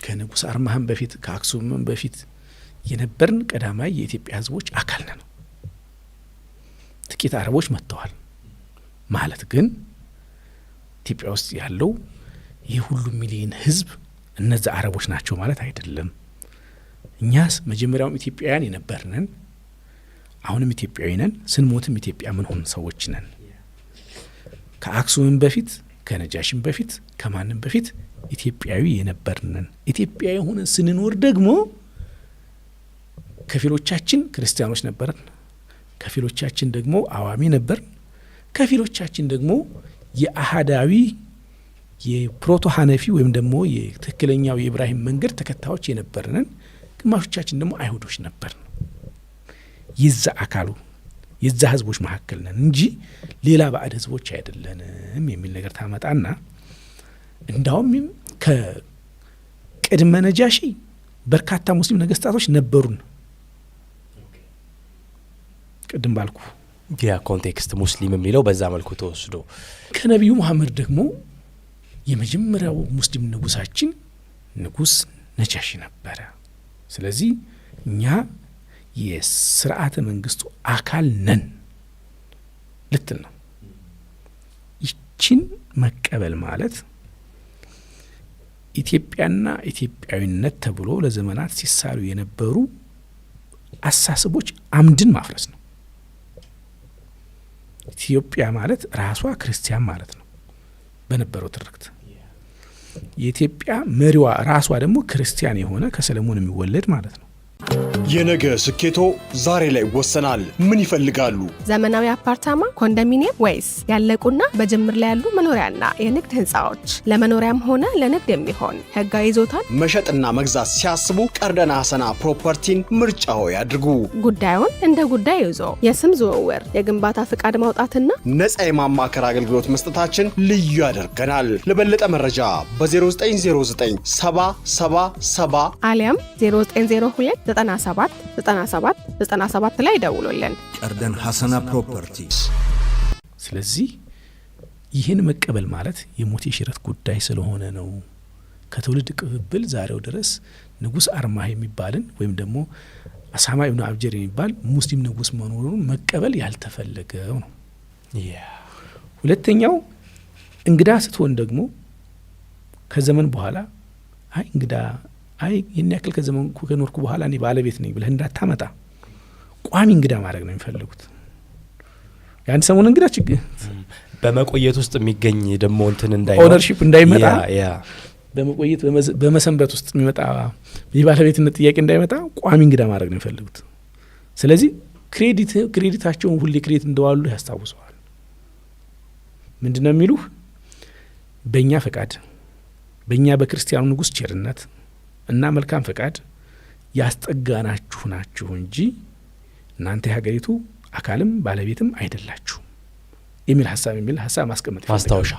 A: ከንጉስ አርማህም በፊት ከአክሱምም በፊት የነበርን ቀዳማይ የኢትዮጵያ ህዝቦች አካል ነን። ጥቂት አረቦች መጥተዋል ማለት ግን ኢትዮጵያ ውስጥ ያለው ይህ ሁሉ ሚሊዮን ህዝብ እነዛ አረቦች ናቸው ማለት አይደለም። እኛስ መጀመሪያውም ኢትዮጵያውያን የነበርነን አሁንም ኢትዮጵያዊ ነን፣ ስንሞትም ኢትዮጵያ ምን ሆን ሰዎች ነን። ከአክሱምም በፊት ከነጃሽም በፊት ከማንም በፊት ኢትዮጵያዊ የነበርነን። ኢትዮጵያዊ ሆነን ስንኖር ደግሞ ከፊሎቻችን ክርስቲያኖች ነበርን፣ ከፊሎቻችን ደግሞ አዋሚ ነበርን፣ ከፊሎቻችን ደግሞ የአሃዳዊ የፕሮቶ ሐነፊ ወይም ደግሞ የትክክለኛው የኢብራሂም መንገድ ተከታዮች የነበርነን፣ ግማሾቻችን ደግሞ አይሁዶች ነበርን። የዛ አካሉ የዛ ህዝቦች መካከል ነን እንጂ ሌላ ባዕድ ህዝቦች አይደለንም የሚል ነገር ታመጣና እንዳውም ከቅድመ ነጃሺ በርካታ ሙስሊም ነገስታቶች ነበሩን። ቅድም ባልኩ
E: ያ ኮንቴክስት ሙስሊም የሚለው በዛ መልኩ ተወስዶ
A: ከነቢዩ መሐመድ ደግሞ የመጀመሪያው ሙስሊም ንጉሳችን ንጉስ ነጃሺ ነበረ። ስለዚህ እኛ የስርዓተ መንግስቱ አካል ነን ልትል ነው። ይችን መቀበል ማለት ኢትዮጵያና ኢትዮጵያዊነት ተብሎ ለዘመናት ሲሳሉ የነበሩ አሳስቦች አምድን ማፍረስ ነው። ኢትዮጵያ ማለት ራሷ ክርስቲያን ማለት ነው በነበረው ትርክት። የኢትዮጵያ መሪዋ ራሷ ደግሞ ክርስቲያን የሆነ ከሰለሞን የሚወለድ ማለት ነው።
B: የነገ ስኬቶ ዛሬ ላይ ይወሰናል። ምን ይፈልጋሉ?
C: ዘመናዊ አፓርታማ፣ ኮንዶሚኒየም ወይስ ያለቁና በጅምር ላይ ያሉ መኖሪያና የንግድ ህንፃዎች? ለመኖሪያም ሆነ ለንግድ የሚሆን ህጋዊ ይዞታን
B: መሸጥና መግዛት ሲያስቡ ቀርደና ሀሰና ፕሮፐርቲን ምርጫው ያድርጉ።
C: ጉዳዩን እንደ ጉዳይ ይዞ የስም ዝውውር፣ የግንባታ ፍቃድ ማውጣትና
B: ነፃ የማማከር አገልግሎት መስጠታችን ልዩ ያደርገናል። ለበለጠ መረጃ በ09097777
C: አሊያም 0902979797 ላይ ደውሉልን።
D: ቀርደን ሀሰና ፕሮፐርቲስ።
A: ስለዚህ ይህን መቀበል ማለት የሞት የሽረት ጉዳይ ስለሆነ ነው። ከትውልድ ቅብብል ዛሬው ድረስ ንጉስ አርማህ የሚባልን ወይም ደግሞ አሳማ ኢብኑ አብጀር የሚባል ሙስሊም ንጉስ መኖሩን መቀበል ያልተፈለገው ነው። ሁለተኛው እንግዳ ስትሆን ደግሞ ከዘመን በኋላ እንግዳ ይህን ያክል ከዘመን ከኖርኩ በኋላ እኔ ባለቤት ነኝ ብለህ እንዳታመጣ ቋሚ እንግዳ ማድረግ ነው የሚፈልጉት። ያን ሰሞን እንግዳ ችግር
E: በመቆየት ውስጥ የሚገኝ ደግሞ እንትን እንዳይሆን
A: ኦነርሺፕ እንዳይመጣ በመቆየት በመሰንበት ውስጥ የሚመጣ የባለቤትነት ጥያቄ እንዳይመጣ ቋሚ እንግዳ ማድረግ ነው የሚፈልጉት። ስለዚህ ክሬዲታቸውን ሁሌ ክሬዲት እንደዋሉ ያስታውሰዋል። ምንድነው የሚሉህ? በእኛ ፈቃድ በእኛ በክርስቲያኑ ንጉስ ቸርነት እና መልካም ፈቃድ ያስጠጋናችሁ ናችሁ እንጂ እናንተ የሀገሪቱ አካልም ባለቤትም አይደላችሁ የሚል ሀሳብ ማስቀመጥ
E: ማስታወሻ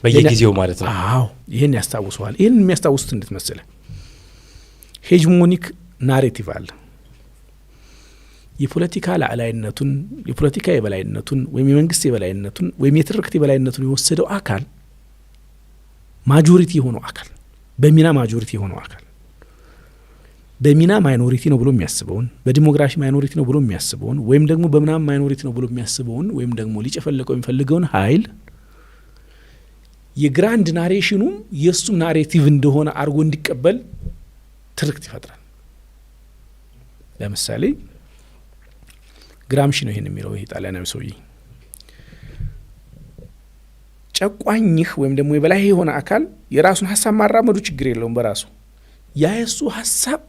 E: በየጊዜው ማለት ነው።
A: አዎ ይሄን ያስታውሰዋል። ይሄን የሚያስታውሱት እንዴት መሰለ? ሄጅሞኒክ ናሬቲቭ አለ። የፖለቲካ ላዕላይነቱን የፖለቲካ የበላይነቱን ወይም የመንግስት የበላይነቱን ወይም የትርክት የበላይነቱን የወሰደው አካል ማጆሪቲ የሆነው አካል በሚና ማጆሪቲ የሆነው አካል በሚና ማይኖሪቲ ነው ብሎ የሚያስበውን በዲሞግራፊ ማይኖሪቲ ነው ብሎ የሚያስበውን ወይም ደግሞ በምናም ማይኖሪቲ ነው ብሎ የሚያስበውን ወይም ደግሞ ሊጨፈለቀው የሚፈልገውን ኃይል የግራንድ ናሬሽኑ የሱም ናሬቲቭ እንደሆነ አርጎ እንዲቀበል ትርክት ይፈጥራል። ለምሳሌ ግራምሺ ነው ይሄን የሚለው ይሄ ጣሊያናዊ ሰውዬ ጨቋኝህ ወይም ደግሞ የበላይ የሆነ አካል የራሱን ሀሳብ ማራመዱ ችግር የለውም በራሱ ያየሱ ሐሳብ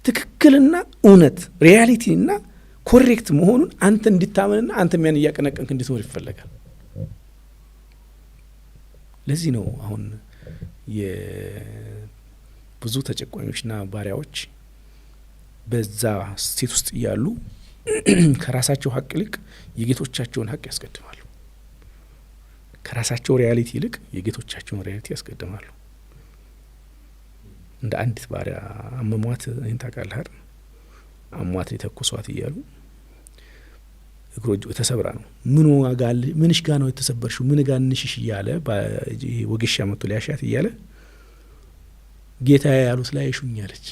A: ትክክልና እውነት ሪያሊቲና ኮሬክት መሆኑን አንተ እንድታመንና አንተ ያን ያቀነቀንክ እንድትኖር ይፈልጋል። ለዚህ ነው አሁን የብዙ ተጨቋኞችና ባሪያዎች በዛ ስቴት ውስጥ ያሉ ከራሳቸው ሀቅ ይልቅ የጌቶቻቸውን ሀቅ ያስቀድማሉ። ከራሳቸው ሪያሊቲ ይልቅ የጌቶቻቸውን ሪያሊቲ ያስቀድማሉ። እንደ አንዲት ባሪያ አመሟት ይህን ታውቃለህ አይደል? አሟት ሊተኩሷት እያሉ እግሮቹ ተሰብራ ነው ምንሽ ጋ ነው የተሰበርሽው ምን ጋ ንሽሽ እያለ ወጌሻ መጥቶ ሊያሻት እያለ ጌታዬ ያሉት ላይ ይሹኛለች።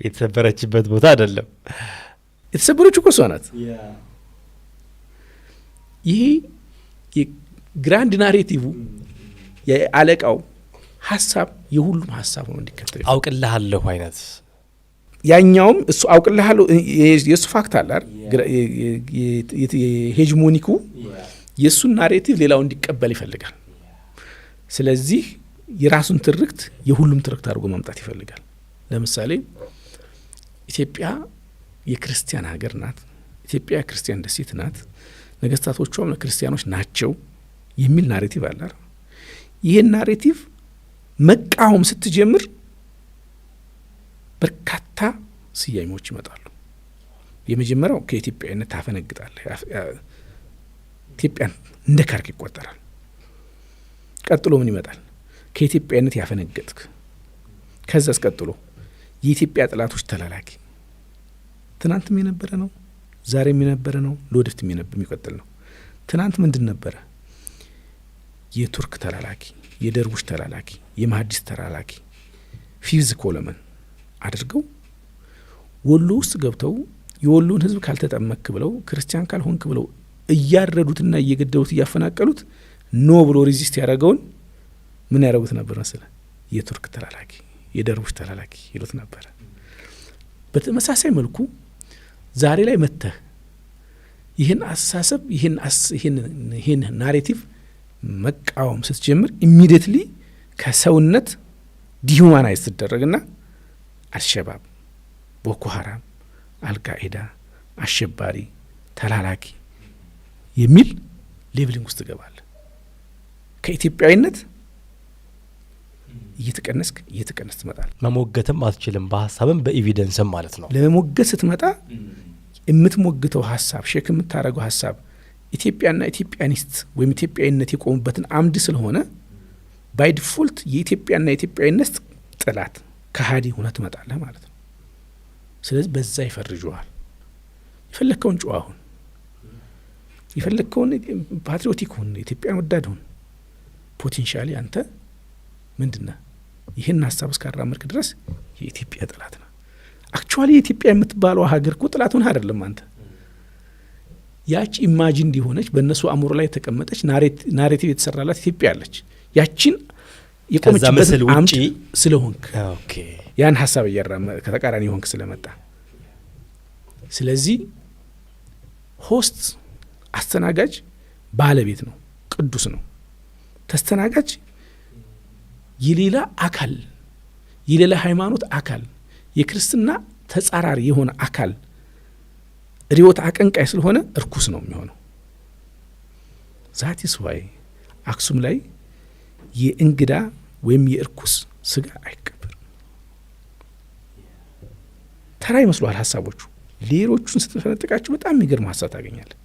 E: የተሰበረችበት ቦታ አይደለም
A: የተሰበረችው እኮ እሷ ናት። ይሄ የግራንድ ናሬቲቭ የአለቃው ሀሳብ የሁሉም ሀሳብ ነው እንዲከተል
E: አውቅልሃለሁ አይነት
A: ያኛውም እሱ አውቅልሃለሁ የሱ ፋክት አለ አይደል? የሄጅሞኒኩ የሱን ናሬቲቭ ሌላው እንዲቀበል ይፈልጋል። ስለዚህ የራሱን ትርክት የሁሉም ትርክት አድርጎ ማምጣት ይፈልጋል። ለምሳሌ ኢትዮጵያ የክርስቲያን ሀገር ናት፣ ኢትዮጵያ የክርስቲያን ደሴት ናት፣ ነገስታቶቿም ለክርስቲያኖች ናቸው የሚል ናሬቲቭ አለ አይደል? ይሄን ናሬቲቭ መቃወም ስትጀምር በርካታ ስያሜዎች ይመጣሉ። የመጀመሪያው ከኢትዮጵያዊነት ታፈነግጣለህ፣ ኢትዮጵያን እንደ ካርክ ይቆጠራል። ቀጥሎ ምን ይመጣል? ከኢትዮጵያዊነት ያፈነገጥክ። ከዛስ ቀጥሎ የኢትዮጵያ ጥላቶች ተላላኪ፣ ትናንትም የነበረ ነው፣ ዛሬም የነበረ ነው፣ ለወደፊትም የሚቀጥል ነው። ትናንት ምንድን ነበረ? የቱርክ ተላላኪ፣ የደርቡሽ ተላላኪ፣ የማህዲስ ተላላኪ ፊውዝ ኮለመን አድርገው ወሎ ውስጥ ገብተው የወሎን ህዝብ ካልተጠመክ ብለው ክርስቲያን ካልሆንክ ብለው እያረዱትና እየገደሉት እያፈናቀሉት ኖ ብሎ ሬዚስት ያደረገውን ምን ያደረጉት ነበር መሰለ? የቱርክ ተላላኪ፣ የደርቡሽ ተላላኪ ይሉት ነበር። በተመሳሳይ መልኩ ዛሬ ላይ መተህ ይህን አስተሳሰብ ይህን ናሬቲቭ መቃወም ስትጀምር ኢሚዲየትሊ ከሰውነት ዲሁማናይዝ ትደረግና አልሸባብ፣ ቦኮ ሀራም፣ አልቃኢዳ፣ አሸባሪ፣ ተላላኪ የሚል ሌብሊንግ ውስጥ ትገባል። ከኢትዮጵያዊነት እየተቀነስክ ትመጣል።
E: መሞገትም አትችልም፣ በሀሳብም በኤቪደንስም ማለት ነው።
A: ለመሞገት ስትመጣ የምትሞግተው ሀሳብ ሼክ የምታደርገው ሀሳብ ኢትዮጵያና ኢትዮጵያኒስት ወይም ኢትዮጵያዊነት የቆሙበትን አምድ ስለሆነ ባይ ዲፎልት የኢትዮጵያና የኢትዮጵያዊነት ጥላት ከሃዲ ሆነ ትመጣለህ ማለት ነው። ስለዚህ በዛ ይፈርጁዋል። የፈለከውን ጨዋ ሁን፣ የፈለከውን ፓትሪዮቲክ ሁን፣ ኢትዮጵያን ወዳድ ሁን፣ ፖቴንሻሊ አንተ ምንድነው? ይህን ሀሳብ እስካራመድክ ድረስ የኢትዮጵያ ጥላት ነው። አክቹዋሊ የኢትዮጵያ የምትባለው ሀገር እኮ ጥላት ሆነ አይደለም አንተ። ያቺ ኢማጂን እንዲሆነች በእነሱ አእምሮ ላይ የተቀመጠች ናሬቲቭ የተሰራላት ኢትዮጵያ አለች። ያቺን የቆመችበት አምድ ስለሆንክ ያን ሀሳብ ከተቃራኒ ሆንክ ስለመጣ፣ ስለዚህ ሆስት አስተናጋጅ ባለቤት ነው፣ ቅዱስ ነው። ተስተናጋጅ የሌላ አካል የሌላ ሃይማኖት አካል የክርስትና ተጻራሪ የሆነ አካል ሪዮት አቀንቃይ ስለሆነ እርኩስ ነው የሚሆነው። ዛት ኢስ ዋይ አክሱም ላይ የእንግዳ ወይም የእርኩስ ስጋ አይቀበልም። ተራ ይመስሏል ሀሳቦቹ፣ ሌሎቹን ስትፈነጥቃቸው በጣም የሚገርም ሀሳብ ታገኛለህ።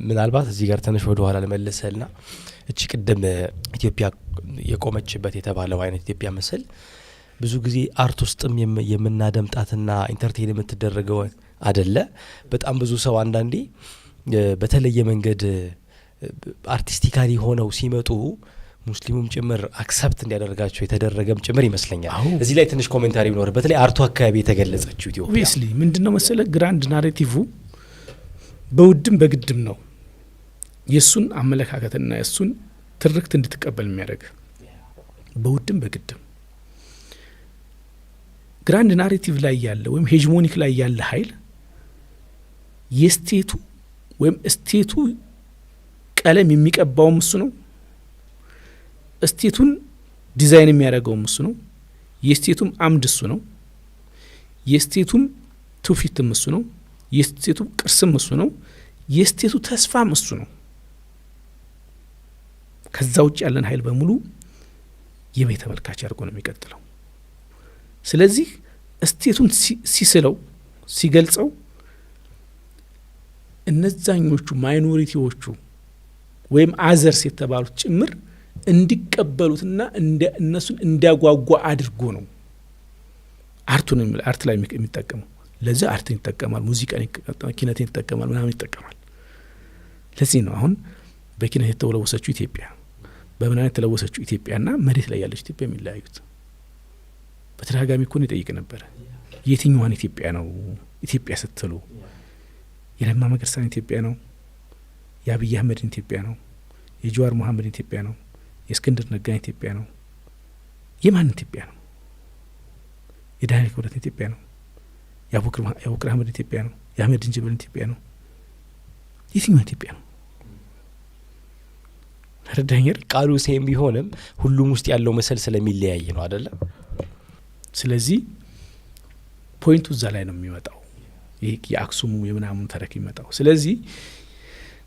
E: ምናልባት እዚህ ጋር ትንሽ ወደ ኋላ ለመለሰልና እቺ ቅድም ኢትዮጵያ የቆመችበት የተባለው አይነት ኢትዮጵያ ምስል ብዙ ጊዜ አርት ውስጥም የምናደምጣትና ኢንተርቴን የምትደረገው አደለ። በጣም ብዙ ሰው አንዳንዴ በተለየ መንገድ አርቲስቲካሊ ሆነው ሲመጡ ሙስሊሙም ጭምር አክሰፕት እንዲያደርጋቸው የተደረገም ጭምር ይመስለኛል። እዚህ ላይ ትንሽ ኮሜንታሪ ቢኖር በተለይ አርቱ አካባቢ የተገለጸችው ኢትዮጵያ
A: ኦብቪየስሊ ምንድነው መሰለ ግራንድ ናሬቲቭ በውድም በግድም ነው የሱን አመለካከትና የሱን ትርክት እንድትቀበል የሚያደርግ። በውድም በግድም ግራንድ ናሬቲቭ ላይ ያለ ወይም ሄጅሞኒክ ላይ ያለ ኃይል የስቴቱ ወይም ስቴቱ ቀለም የሚቀባውም እሱ ነው። ስቴቱን ዲዛይን የሚያደርገውም እሱ ነው። የስቴቱም አምድ እሱ ነው። የስቴቱም ትውፊትም እሱ ነው። የስቴቱ ቅርስም እሱ ነው። የስቴቱ ተስፋም እሱ ነው። ከዛ ውጭ ያለን ኃይል በሙሉ የቤት ተመልካች አድርጎ ነው የሚቀጥለው። ስለዚህ ስቴቱን ሲስለው ሲገልጸው እነዛኞቹ ማይኖሪቲዎቹ ወይም አዘርስ የተባሉት ጭምር እንዲቀበሉትና እነሱን እንዲያጓጓ አድርጎ ነው አርት ላይ የሚጠቀመው። ለዚህ አርትን ይጠቀማል፣ ሙዚቃን ይጠቀማል፣ ኪነትን ይጠቀማል፣ ምናምን ይጠቀማል። ለዚህ ነው አሁን በኪነት የተለወሰችው ኢትዮጵያ በምናምን የተለወሰችው ኢትዮጵያና መሬት ላይ ያለች ኢትዮጵያ የሚለያዩት። በተደጋጋሚ እኮ ይጠይቅ ነበር የትኛዋን ኢትዮጵያ ነው ኢትዮጵያ ስትሉ? የለማ መገርሳን ኢትዮጵያ ነው? የአብይ አህመድን ኢትዮጵያ ነው? የጀዋር መሐመድን ኢትዮጵያ ነው? የእስክንድር ነጋን ኢትዮጵያ ነው? የማን ኢትዮጵያ ነው? የዳንኤል ክብረትን ኢትዮጵያ ነው? የአቡበክር አህመድ ኢትዮጵያ ነው? የአህመድ እንጅበልን ኢትዮጵያ ነው? የትኛዋ ኢትዮጵያ ነው? ረዳኛር
E: ቃሉ ሴም ቢሆንም ሁሉም ውስጥ ያለው መሰል ስለሚለያይ ነው አይደለም?
A: ስለዚህ ፖይንቱ እዛ ላይ ነው የሚመጣው። ይሄ የአክሱሙ የምናምን ተረክ ይመጣው። ስለዚህ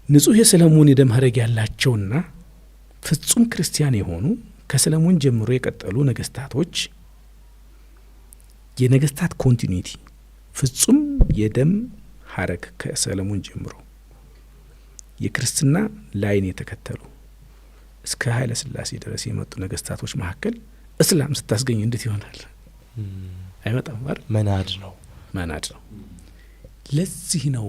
A: ንጹህ የሰለሞን የደም ሀረግ ያላቸውና ፍጹም ክርስቲያን የሆኑ ከሰለሞን ጀምሮ የቀጠሉ ነገስታቶች የነገስታት ኮንቲኒቲ ፍጹም የደም ሀረግ ከሰለሞን ጀምሮ የክርስትና ላይን የተከተሉ እስከ ኃይለ ሥላሴ ድረስ የመጡ ነገስታቶች መካከል እስላም ስታስገኝ እንዴት ይሆናል? አይመጣም ማለት
E: መናድ ነው። ለዚህ ነው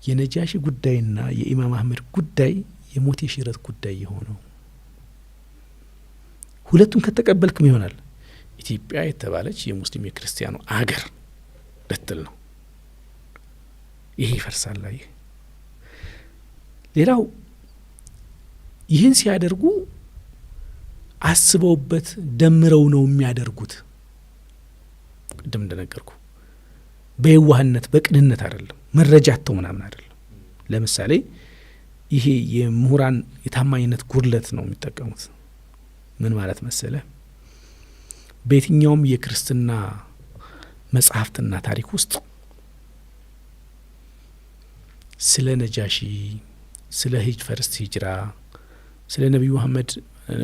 E: የነጃሺ ጉዳይና የኢማም አህመድ ጉዳይ የሞት የሽረት ጉዳይ የሆነው። ሁለቱን ከተቀበልክም ይሆናል ኢትዮጵያ የተባለች የሙስሊም የክርስቲያኑ አገር ልትል ነው። ይሄ ይፈርሳል ላይ ሌላው ይህን ሲያደርጉ አስበውበት ደምረው ነው የሚያደርጉት። ቅድም እንደነገርኩ በየዋህነት በቅንነት አይደለም፣ መረጃ አጥተው ምናምን አይደለም። ለምሳሌ ይሄ የምሁራን የታማኝነት ጉድለት ነው የሚጠቀሙት። ምን ማለት መሰለ? በየትኛውም የክርስትና መጽሐፍትና ታሪክ ውስጥ ስለ ነጃሺ፣ ስለ ፈርስት ሂጅራ፣ ስለ ነቢዩ መሐመድ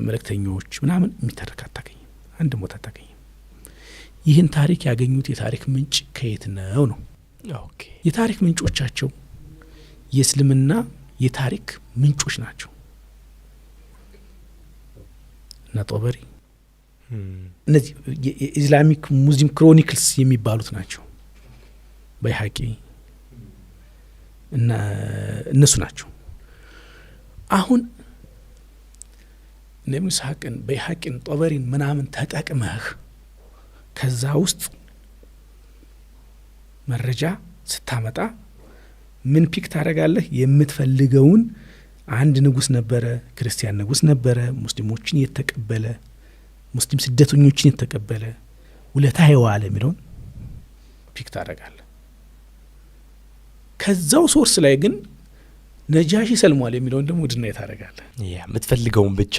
E: መልእክተኞች ምናምን የሚተረክ አታገኝም፣ አንድ ቦታ አታገኝም። ይህን ታሪክ ያገኙት የታሪክ ምንጭ ከየት ነው? ኦኬ፣ የታሪክ ምንጮቻቸው የእስልምና የታሪክ ምንጮች ናቸው። እና ጦበሪ እነዚህ የኢስላሚክ ሙስሊም ክሮኒክልስ የሚባሉት ናቸው። በይሐቂ እና እነሱ ናቸው። አሁን ነብዩ ሰሐቅን በይሐቂን ጦበሪን ምናምን ተጠቅመህ ከዛ ውስጥ መረጃ ስታመጣ ምን ፒክ ታረጋለህ? የምትፈልገውን አንድ ንጉስ ነበረ፣ ክርስቲያን ንጉስ ነበረ፣ ሙስሊሞችን የተቀበለ ሙስሊም ስደተኞችን የተቀበለ ውለታ የዋለ የሚለውን ፒክ ታረጋለህ። ከዛው ሶርስ ላይ ግን ነጃሺ ሰልሟል የሚለውን ደግሞ ድና ታረጋለህ። የምትፈልገውን ብቻ።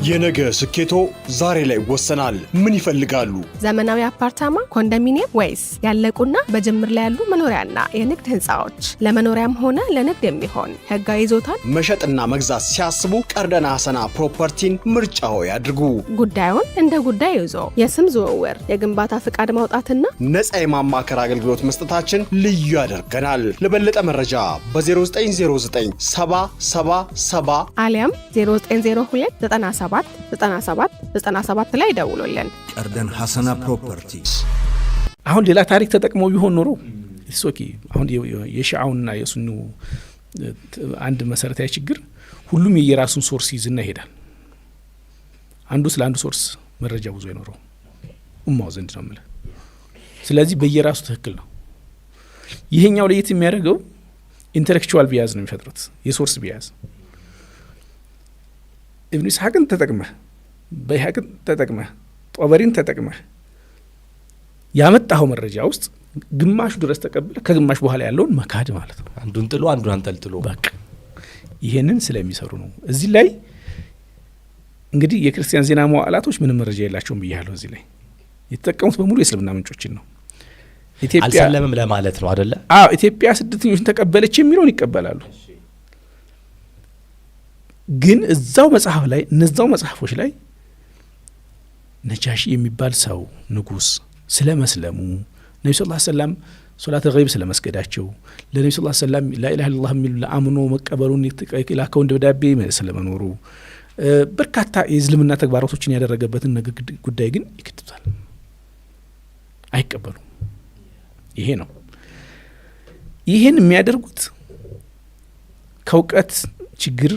B: የነገ ስኬቶ ዛሬ ላይ ይወሰናል። ምን ይፈልጋሉ?
C: ዘመናዊ አፓርታማ፣ ኮንዶሚኒየም ወይስ ያለቁና በጅምር ላይ ያሉ መኖሪያና የንግድ ህንጻዎች? ለመኖሪያም ሆነ ለንግድ የሚሆን ህጋዊ ይዞታን
B: መሸጥና መግዛት ሲያስቡ ቀርደና ሀሰና ፕሮፐርቲን ምርጫው ያድርጉ። ጉዳዩን
C: እንደ ጉዳይ ይዞ የስም ዝውውር፣ የግንባታ ፍቃድ ማውጣትና
B: ነጻ የማማከር አገልግሎት መስጠታችን ልዩ ያደርገናል። ለበለጠ መረጃ በ0909 777
C: አሊያም 0902 97 ላይ ደውሉልን።
D: ቀርደን ሀሰና ፕሮፐርቲስ።
A: አሁን ሌላ ታሪክ ተጠቅመው ቢሆን ኖሮ ኦኬ። አሁን የሺዓውና የሱኑ አንድ መሰረታዊ ችግር ሁሉም የየራሱን ሶርስ ይዝና ይሄዳል። አንዱ ስለ አንዱ ሶርስ መረጃ ብዙ አይኖረው ኡማው ዘንድ ነው ማለት። ስለዚህ በየራሱ ትክክል ነው። ይሄኛው ለየት የሚያደርገው ኢንተሌክቹዋል ቢያዝ ነው የሚፈጥሩት፣ የሶርስ ቢያዝ። ኢብኑ ኢስሐቅን ተጠቅመህ በይሐቅን ተጠቅመህ ጦበሪን ተጠቅመህ ያመጣው መረጃ ውስጥ ግማሹ ድረስ ተቀብለ ከግማሽ በኋላ ያለውን መካድ ማለት ነው።
E: አንዱን ጥሎ አንዱን አንጠልጥሎ
A: በቃ ይሄንን ስለሚሰሩ ነው። እዚህ ላይ እንግዲህ የክርስቲያን ዜና መዋዕላቶች ምንም መረጃ የላቸውም ብያለሁ። እዚህ ላይ የተጠቀሙት በሙሉ የእስልምና ምንጮችን ነው።
E: ኢትዮጵያ አልሰለምም ለማለት ነው አይደለ?
A: አዎ ኢትዮጵያ ስደተኞችን ተቀበለች የሚለውን ይቀበላሉ። ግን እዛው መጽሐፍ ላይ እነዛው መጽሐፎች ላይ ነጃሺ የሚባል ሰው ንጉስ ስለ መስለሙ ነብዩ ሰለላሁ ዐለይሂ ወሰለም ሶላተ ገይብ ስለ መስገዳቸው ለነብዩ ሰለላሁ ዐለይሂ ወሰለም ላኢላሃ ኢላላህ የሚሉ ለአምኖ መቀበሉን የተቀበላከው ደብዳቤ ስለመኖሩ በርካታ የእስልምና ተግባራቶችን ያደረገበትን ጉዳይ ግን ይከተታል፣ አይቀበሉም። ይሄ ነው። ይሄን የሚያደርጉት ከውቀት ችግር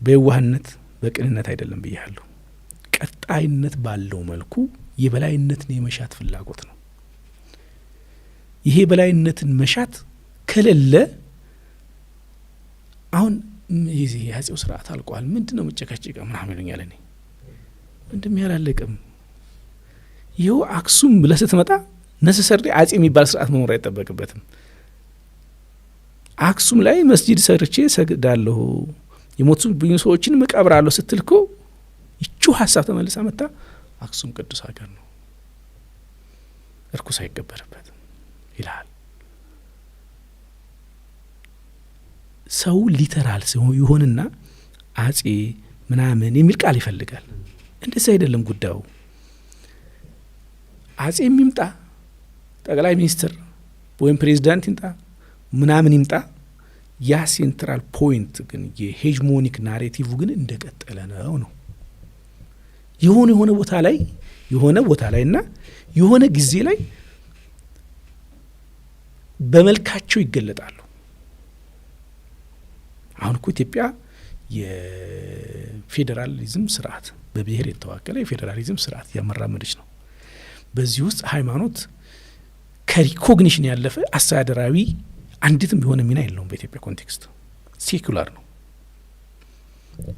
A: በየዋህነት በቅንነት አይደለም ብያለሁ። ቀጣይነት ባለው መልኩ የበላይነትን የመሻት ፍላጎት ነው። ይሄ በላይነትን መሻት ከሌለ አሁን ይሄ ያጼው ስርዓት አልቋል ምንድነው መጨቃጨቃ ምናምን ይሉኛል። እኔ እንደሚያላለቅም ይኸው አክሱም ብለህ ስትመጣ ነሰሰሪ አጼ የሚባል ስርዓት መኖር አይጠበቅበትም። አክሱም ላይ መስጂድ ሰርቼ ሰግዳለሁ የሞቱ ብዙ ሰዎችን መቃብራለሁ ስትልኮ ይቹ ሐሳብ ተመልሳ መጣ አክሱም ቅዱስ ሀገር ነው እርኩስ አይቀበርበትም ይላል። ሰው ሊተራል ሰው ይሆንና አጼ ምናምን የሚል ቃል ይፈልጋል። እንደዛ አይደለም ጉዳዩ። አጼ የሚምጣ ጠቅላይ ሚኒስትር ወይም ፕሬዝዳንት ይምጣ ምናምን ይምጣ ያ ሴንትራል ፖይንት ግን የሄጅሞኒክ ናሬቲቭ ግን እንደቀጠለ ነው። የሆነ ቦታ ላይና የሆነ ጊዜ ላይ በመልካቸው ይገለጣሉ። አሁን እኮ ኢትዮጵያ የፌዴራሊዝም ስርዓት በብሔር የተዋቀረ የፌዴራሊዝም ስርዓት ያመራመደች ነው። በዚህ ውስጥ ሃይማኖት ከሪኮግኒሽን ያለፈ አስተዳደራዊ አንዲትም የሆነ ሚና የለውም። በኢትዮጵያ ኮንቴክስት ሴኩላር ነው።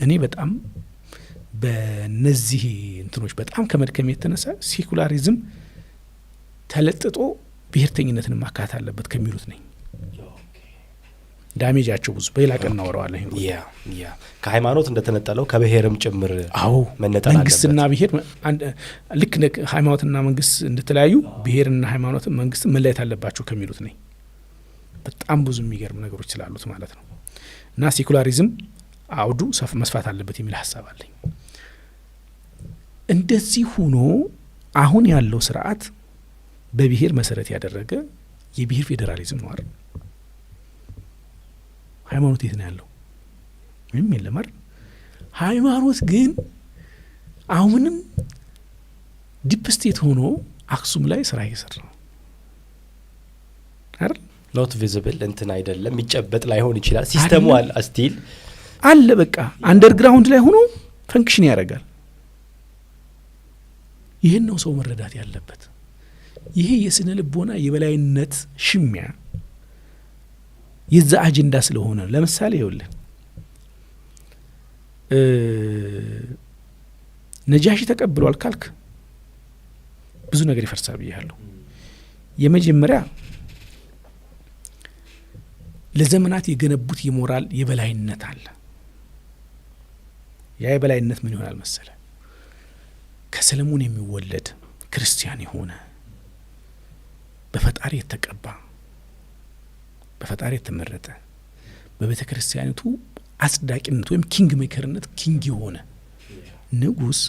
A: እኔ በጣም በነዚህ እንትኖች በጣም ከመድከም የተነሳ ሴኩላሪዝም ተለጥጦ ብሔርተኝነትን ማካተት አለበት ከሚሉት ነኝ። ዳሜጃቸው ብዙ በሌላ ቀን እናወራዋለን።
E: ያ ከሃይማኖት እንደተነጠለው ከብሔርም ጭምር መነጠል አለበት።
A: መንግስትና ብሔር ልክ ሃይማኖትና መንግስት እንደተለያዩ ብሔርና ሃይማኖት መንግስት መለየት አለባቸው ከሚሉት ነኝ። በጣም ብዙ የሚገርም ነገሮች ስላሉት ማለት ነው። እና ሴኩላሪዝም አውዱ መስፋት አለበት የሚል ሀሳብ አለኝ። እንደዚህ ሆኖ አሁን ያለው ስርዓት በብሔር መሰረት ያደረገ የብሔር ፌዴራሊዝም ነው አይደል? ሃይማኖት የት ነው ያለው? ምንም የለም አይደል? ሃይማኖት ግን አሁንም ዲፕ ስቴት ሆኖ አክሱም ላይ ስራ እየሰራ ነው አይደል?
E: ኖት ቪዚብል እንትን አይደለም፣ የሚጨበጥ ላይሆን ይችላል። ሲስተሙ ስቲል
A: አለ። በቃ አንደርግራውንድ ላይ ሆኖ ፈንክሽን ያደርጋል። ይህን ነው ሰው መረዳት ያለበት። ይሄ የስነ ልቦና የበላይነት ሽሚያ የዛ አጀንዳ ስለሆነ ለምሳሌ ይኸውልህ ነጃሺ ተቀብሏል ካልክ ብዙ ነገር ይፈርሳል ብያለሁ። የመጀመሪያ ለዘመናት የገነቡት የሞራል የበላይነት አለ። ያ የበላይነት ምን ይሆናል መሰለ? ከሰለሞን የሚወለድ ክርስቲያን የሆነ በፈጣሪ የተቀባ በፈጣሪ የተመረጠ በቤተ ክርስቲያኒቱ አጽዳቂነት ወይም ኪንግ ሜከርነት ኪንግ የሆነ ንጉስ፣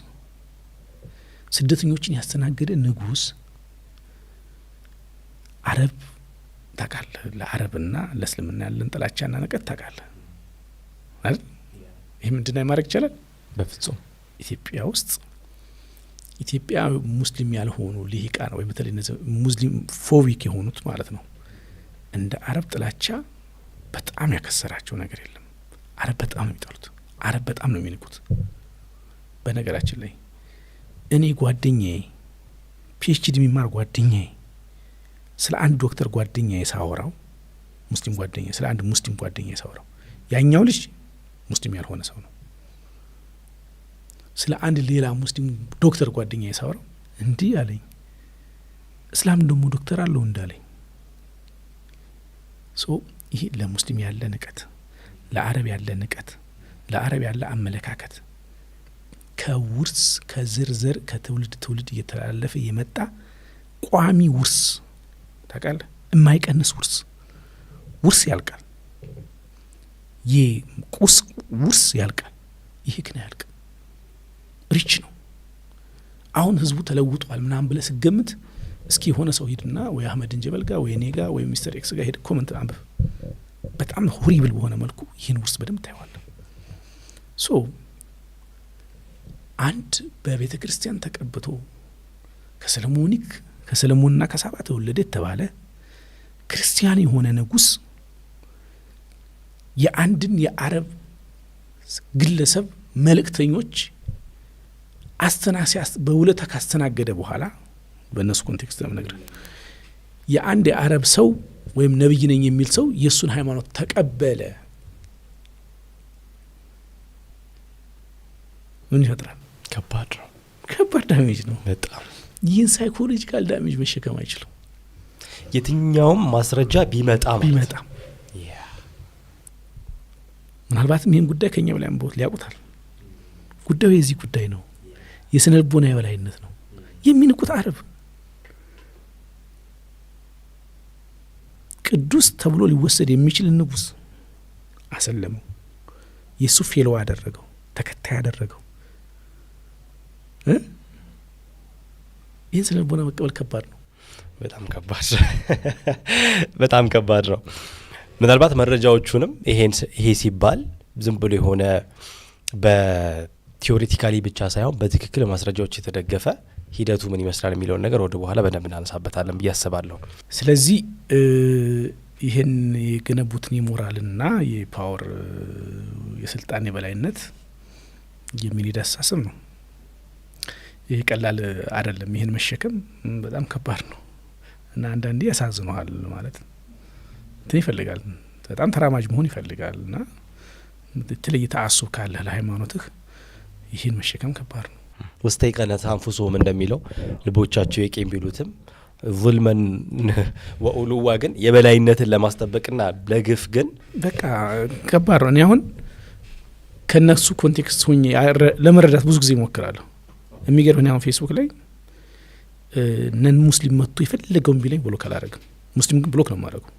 A: ስደተኞችን ያስተናገደ ንጉስ አረብ ታውቃለህ። ለአረብና ለእስልምና ያለን ጥላቻና ንቀት ታውቃለህ አይደል? ይሄ ምንድነው ማድረግ ይችላል? በፍጹም ኢትዮጵያ ውስጥ ኢትዮጵያ ሙስሊም ያልሆኑ ልሂቃን ወይ በተለይ ሙስሊም ፎቢክ የሆኑት ማለት ነው እንደ አረብ ጥላቻ በጣም ያከሰራቸው ነገር የለም። አረብ በጣም ነው የሚጠሉት። አረብ በጣም ነው የሚንቁት። በነገራችን ላይ እኔ ጓደኛዬ ፒኤችዲ የሚማር ጓደኛዬ ስለ አንድ ዶክተር ጓደኛዬ ሳወራው ሙስሊም ጓደኛዬ ስለ አንድ ሙስሊም ጓደኛዬ ሳወራው ያኛው ልጅ ሙስሊም ያልሆነ ሰው ነው። ስለ አንድ ሌላ ሙስሊም ዶክተር ጓደኛዬ ሳወራው እንዲህ አለኝ፣ እስላም ደግሞ ዶክተር አለው እንዳለኝ። ይሄ ለሙስሊም ያለ ንቀት፣ ለአረብ ያለ ንቀት፣ ለአረብ ያለ አመለካከት ከውርስ ከዝርዝር ከትውልድ ትውልድ እየተላለፈ የመጣ ቋሚ ውርስ ታውቃለህ? የማይቀንስ ውርስ ያልቃል። የቁስ ውርስ ያልቃል። ይሄ ግን ያልቃል። ሪች ነው። አሁን ህዝቡ ተለውጧል ምናምን ብለህ ስገምት እስኪ የሆነ ሰው ሂድና ወይ አህመድን ጀበልጋ ወይ ኔጋ ወይ ሚስተር ኤክስ ጋር ሄድ ኮመንት አንብብ። በጣም ሆሪብል በሆነ መልኩ ይህን ውርስ በደንብ ታየዋለህ። ሶ አንድ በቤተ ክርስቲያን ተቀብቶ ከሰለሞንና ከሳባ ተወለደ የተባለ ክርስቲያን የሆነ ንጉስ የአንድን የአረብ ግለሰብ መልእክተኞች በውለታ ካስተናገደ በኋላ በእነሱ ኮንቴክስት ነው ነገር የአንድ የአረብ ሰው ወይም ነብይ ነኝ የሚል ሰው የሱን ሃይማኖት ተቀበለ ምን ይፈጥራል? ከባድ ዳሜጅ ነው በጣም። ይህን ሳይኮሎጂካል ዳሜጅ መሸከም አይችልም
E: የትኛውም ማስረጃ ቢመጣ
A: ምናልባትም ይህን ጉዳይ ከኛ በላይ አንቦት ሊያውቁታል። ጉዳዩ የዚህ ጉዳይ ነው። የስነ ልቦና የበላይነት ነው። የሚንቁት አረብ ቅዱስ ተብሎ ሊወሰድ የሚችል ንጉስ አሰለመው። የሱ ፌሎ አደረገው፣ ተከታይ አደረገው። ይህን ስነ ልቦና መቀበል ከባድ ነው።
E: በጣም ከባድ ነው። ምናልባት መረጃዎቹንም ይሄ ሲባል ዝም ብሎ የሆነ በቲዮሪቲካሊ ብቻ ሳይሆን በትክክል ማስረጃዎች የተደገፈ ሂደቱ ምን ይመስላል የሚለውን ነገር ወደ በኋላ በደንብ እናነሳበታለን ብዬ አስባለሁ።
A: ስለዚህ ይህን የገነቡትን የሞራልና የፓወር የስልጣን የበላይነት የሚኒድ አስተሳሰብ ነው። ይህ ቀላል አይደለም። ይህን መሸከም በጣም ከባድ ነው እና አንዳንዴ ያሳዝነዋል ማለት እንትን ይፈልጋል። በጣም ተራማጅ መሆን ይፈልጋል እና የተለየ ተአሱብ ካለህ ለሃይማኖትህ ይህን መሸከም ከባድ ነው።
E: ውስተ ይቀነት አንፉሱም እንደሚለው ልቦቻቸው የቄም ቢሉትም ዙልመን ወኡሉዋ ግን የበላይነትን ለማስጠበቅና ለግፍ ግን
A: በቃ ከባድ ነው። እኔ አሁን ከነሱ ኮንቴክስት ሆኜ ለመረዳት ብዙ ጊዜ እሞክራለሁ። የሚገርም ነው። አሁን ፌስቡክ ላይ ነን ሙስሊም መጥቶ የፈለገውን ቢለኝ ብሎክ አላደርግም። ሙስሊም ግን ብሎክ ነው የማደርገው።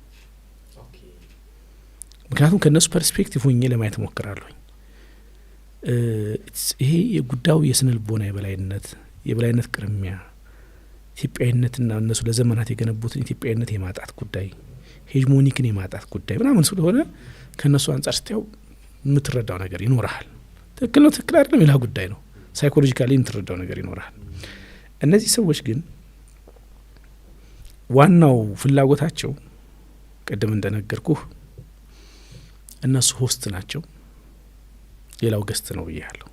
A: ምክንያቱም ከነሱ ፐርስፔክቲቭ ሆኜ ለማየት እሞክራለሁ። ይሄ የጉዳዩ የስነ ልቦና የበላይነት ቅርሚያ ኢትዮጵያዊነትና እነሱ ለዘመናት የገነቡትን ኢትዮጵያዊነት የማጣት ጉዳይ ሄጅሞኒክን የማጣት ጉዳይ ምናምን ስለሆነ ከነሱ አንጻር ስታየው የምትረዳው ነገር ይኖርሃል። ትክክል ነው ትክክል አይደለም ሌላ ጉዳይ ነው። ሳይኮሎጂካሊ የምትረዳው ነገር ይኖርሃል። እነዚህ ሰዎች ግን ዋናው ፍላጎታቸው ቀደም እንደነገርኩህ እነሱ ሆስት ናቸው፣ ሌላው ገስት ነው ብያለሁ።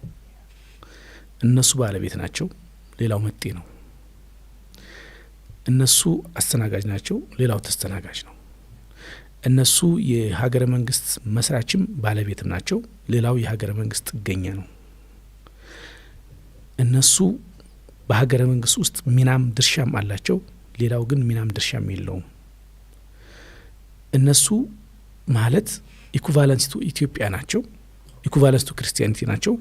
A: እነሱ ባለቤት ናቸው፣ ሌላው መጤ ነው። እነሱ አስተናጋጅ ናቸው፣ ሌላው ተስተናጋጅ ነው። እነሱ የሀገረ መንግስት መስራችም ባለቤትም ናቸው፣ ሌላው የሀገረ መንግስት ጥገኛ ነው። እነሱ በሀገረ መንግስት ውስጥ ሚናም ድርሻም አላቸው፣ ሌላው ግን ሚናም ድርሻም የለውም። እነሱ ማለት ኢኩቫለንስ ቱ ኢትዮጵያ ናቸው፣ ኢኩቫለንስ ቱ ክርስቲያኒቲ ናቸው።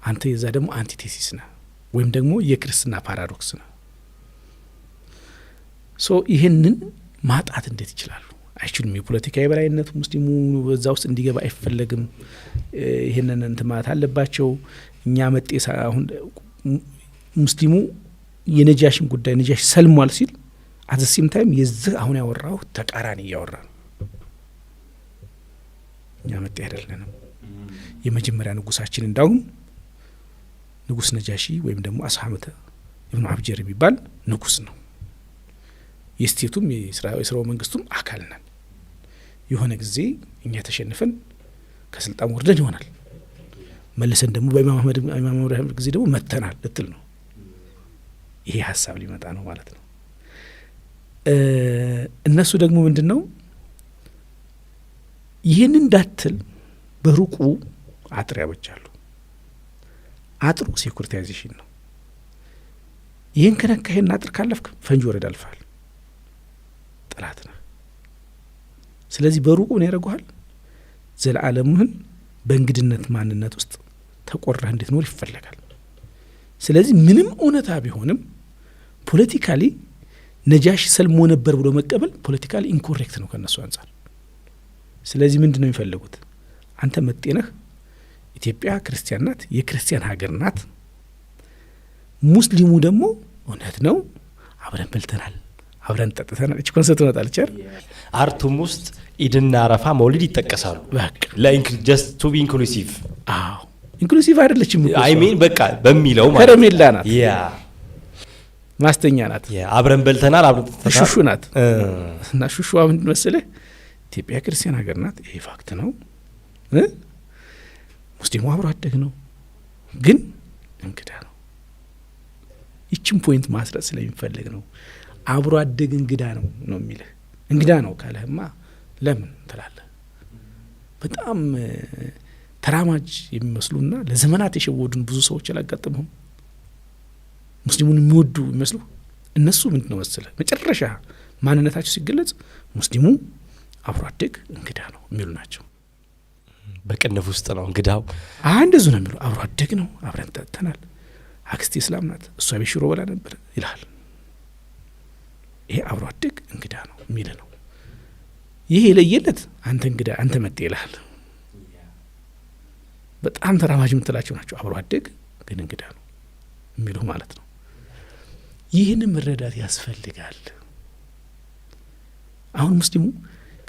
A: አንተ የዛ ደግሞ አንቲቴሲስ ነህ ወይም ደግሞ የክርስትና ፓራዶክስ ነው። ሶ ይህንን ማጣት እንዴት ይችላሉ? አይችሉም። የፖለቲካ የበላይነት ሙስሊሙ በዛ ውስጥ እንዲገባ አይፈለግም። ይህንን እንትን ማለት አለባቸው። እኛ መጤ አሁን ሙስሊሙ የነጃሽን ጉዳይ ነጃሽ ሰልሟል ሲል አዘሲም ታይም የዚህ አሁን ያወራው ተቃራኒ እያወራ ነው። እኛ መጤ አይደለንም። የመጀመሪያ ንጉሳችን እንዳውም ንጉስ ነጃሺ ወይም ደግሞ አስሐመተ ኢብኑ አብጀር የሚባል ንጉስ ነው። የስቴቱም የእስራኤል መንግስቱም አካል ነን። የሆነ ጊዜ እኛ ተሸንፈን ከስልጣን ወርደን ይሆናል፣ መልሰን ደግሞ በኢማም አህመድ ጊዜ ደግሞ መተናል ልትል ነው። ይሄ ሀሳብ ሊመጣ ነው ማለት ነው። እነሱ ደግሞ ምንድነው ይህን እንዳትል በሩቁ አጥር ያበጃሉ። አጥሩ ሴኩሪታይዜሽን ነው። ይህን ከነካሄን አጥር ካለፍክ ፈንጂ ወረድ አልፋል፣ ጠላት ነህ። ስለዚህ በሩቁ ነው ያደርጉሃል። ዘለዓለምህን በእንግድነት ማንነት ውስጥ ተቆራህ እንድትኖር ይፈልጋል። ስለዚህ ምንም እውነታ ቢሆንም ፖለቲካሊ ነጃሺ ሰልሞ ነበር ብሎ መቀበል ፖለቲካሊ ኢንኮሬክት ነው ከነሱ አንፃር። ስለዚህ ምንድነው የሚፈልጉት? አንተ መጤነህ፣ ኢትዮጵያ ክርስቲያን ናት፣ የክርስቲያን ሀገር ናት። ሙስሊሙ ደግሞ እውነት ነው አብረን በልተናል፣ አብረን ጠጥተናል። እቺ ኮንሰፕት መጣለች አይደል?
E: አርቱም ውስጥ ኢድና አረፋ መውሊድ ይጠቀሳሉ። ጀስት ቱ ቢ ኢንክሉሲቭ።
A: አዎ ኢንክሉሲቭ አይደለችም።
E: አይ ሚን በቃ በሚለው ማለት
A: ከረሜላ ናት፣
E: ያ
A: ማስተኛ ናት፣
E: አብረን በልተናል፣ አብረን ጠጥተናል፣
A: ሹሹ ናት። እና ሹሹዋ ምንድን መሰለህ ኢትዮጵያ ክርስቲያን ሀገር ናት፣ ይሄ ፋክት ነው። ሙስሊሙ አብሮ አደግ ነው፣ ግን እንግዳ ነው። ይችን ፖይንት ማስረጽ ስለሚፈልግ ነው። አብሮ አደግ እንግዳ ነው ነው የሚልህ። እንግዳ ነው ካለህማ ለምን ትላለህ? በጣም ተራማጅ የሚመስሉና ለዘመናት የሸወዱን ብዙ ሰዎች አላጋጠመውም? ሙስሊሙን የሚወዱ የሚመስሉ እነሱ ምንድን ነው መሰለህ መጨረሻ ማንነታቸው ሲገለጽ ሙስሊሙ አብሮ አደግ እንግዳ ነው የሚሉ ናቸው።
E: በቅንፍ ውስጥ ነው እንግዳው።
A: እንደዙ ነው የሚሉ። አብሮ አደግ ነው፣ አብረን ጠጥተናል፣ አክስቴ እስላም ናት፣ እሷ ቤት ሽሮ በላ ነበር ይልሃል። ይሄ አብሮ አደግ እንግዳ ነው የሚል ነው። ይሄ የለየለት አንተ እንግዳ አንተ መጤ ይልሃል። በጣም ተራማጅ የምትላቸው ናቸው። አብሮ አደግ ግን እንግዳ ነው የሚሉ ማለት ነው። ይህንን መረዳት ያስፈልጋል። አሁን ሙስሊሙ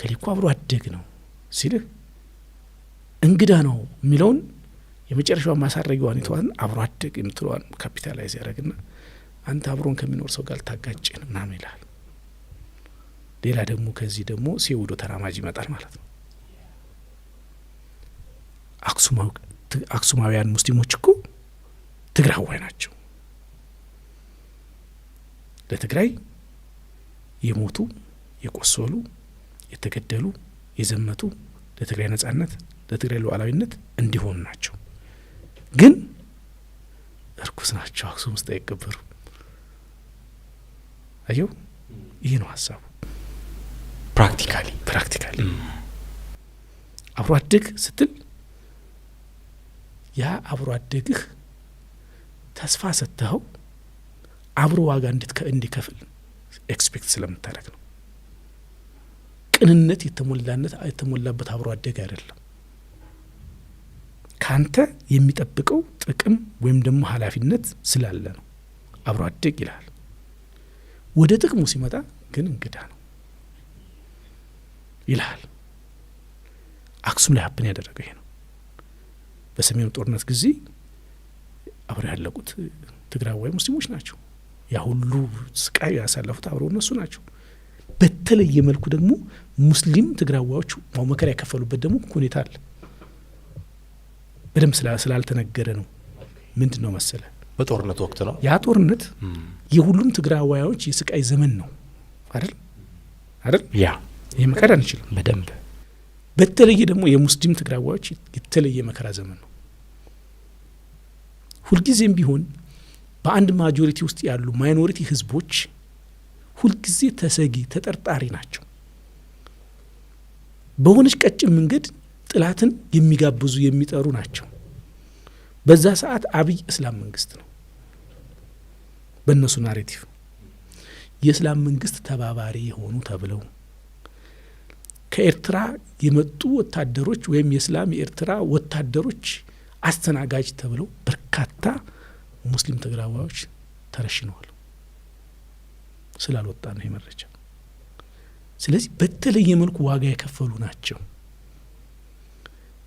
A: ከሊኩ አብሮ አደግ ነው ሲልህ እንግዳ ነው የሚለውን የመጨረሻውን ማሳረጊዋን ይተዋን አብሮ አደግ የምትለዋን ካፒታላይዝ ያደረግና አንተ አብሮን ከሚኖር ሰው ጋር ታጋጭን ምናምን ይልሃል። ሌላ ደግሞ ከዚህ ደግሞ ሴውዶ ተራማጅ ይመጣል ማለት ነው። አክሱማውያን ሙስሊሞች እኮ ትግራዋይ ናቸው። ለትግራይ የሞቱ የቆሰሉ የተገደሉ የዘመቱ ለትግራይ ነጻነት ለትግራይ ሉዓላዊነት እንዲሆኑ ናቸው። ግን እርኩስ ናቸው፣ አክሱም ውስጥ አይቀበሩ። አየው፣ ይህ ነው ሀሳቡ። ፕራክቲካሊ አብሮ አደግ ስትል ያ አብሮ አደግህ ተስፋ ሰጥተኸው አብሮ ዋጋ እንዲከፍል ኤክስፔክት ስለምታደርግ ነው። ቅንነት የተሞላበት አብሮ አደግ አይደለም። ካንተ የሚጠብቀው ጥቅም ወይም ደግሞ ኃላፊነት ስላለ ነው አብሮ አደግ ይላል። ወደ ጥቅሙ ሲመጣ ግን እንግዳ ነው ይላል። አክሱም ላይ ሀብን ያደረገው ይሄ ነው። በሰሜኑ ጦርነት ጊዜ አብረው ያለቁት ትግራዋይ ሙስሊሞች ናቸው። ያ ሁሉ ስቃይ ያሳለፉት አብረው እነሱ ናቸው። በተለየ መልኩ ደግሞ ሙስሊም ትግራዋዮቹ መከራ ያከፈሉበት ደግሞ ሁኔታ አለ። በደንብ ስላልተነገረ ነው። ምንድን ነው መሰለ
E: በጦርነት ወቅት ነው
A: ያ ጦርነት የሁሉም ትግራዋዮች የስቃይ ዘመን ነው አይደል? ያ ይሄ መከራ አንችልም በደንብ። በተለየ ደግሞ የሙስሊም ትግራዋዮች የተለየ መከራ ዘመን ነው። ሁልጊዜም ቢሆን በአንድ ማጆሪቲ ውስጥ ያሉ ማይኖሪቲ ህዝቦች ሁልጊዜ ተሰጊ ተጠርጣሪ ናቸው። በሆነች ቀጭን መንገድ ጥላትን የሚጋብዙ የሚጠሩ ናቸው። በዛ ሰዓት አብይ እስላም መንግስት ነው። በእነሱ ናሬቲቭ የእስላም መንግስት ተባባሪ የሆኑ ተብለው ከኤርትራ የመጡ ወታደሮች ወይም የእስላም የኤርትራ ወታደሮች አስተናጋጅ ተብለው በርካታ ሙስሊም ትግራዋዮች ተረሽነዋል። ስላልወጣ ነው ይሄ መረጃ። ስለዚህ በተለየ መልኩ ዋጋ የከፈሉ ናቸው።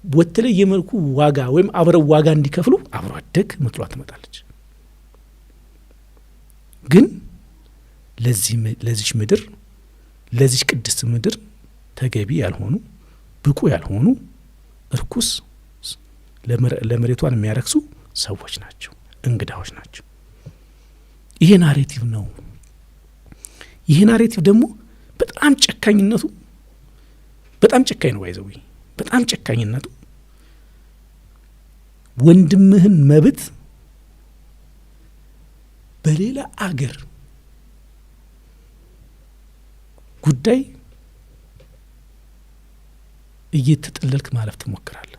A: በተለየ መልኩ ዋጋ ወይም አብረው ዋጋ እንዲከፍሉ አብሮ አደግ ምትሏ ትመጣለች። ግን ለዚች ምድር ለዚች ቅድስት ምድር ተገቢ ያልሆኑ ብቁ ያልሆኑ እርኩስ ለመሬቷን የሚያረክሱ ሰዎች ናቸው፣ እንግዳዎች ናቸው። ይሄ ናሬቲቭ ነው። ይሄ ናሬቲቭ ደግሞ በጣም ጨካኝነቱ በጣም ጨካኝ ነው። ባይዘው በጣም ጨካኝነቱ ወንድምህን መብት በሌላ አገር ጉዳይ እየተጠለልክ ማለፍ ትሞክራለህ።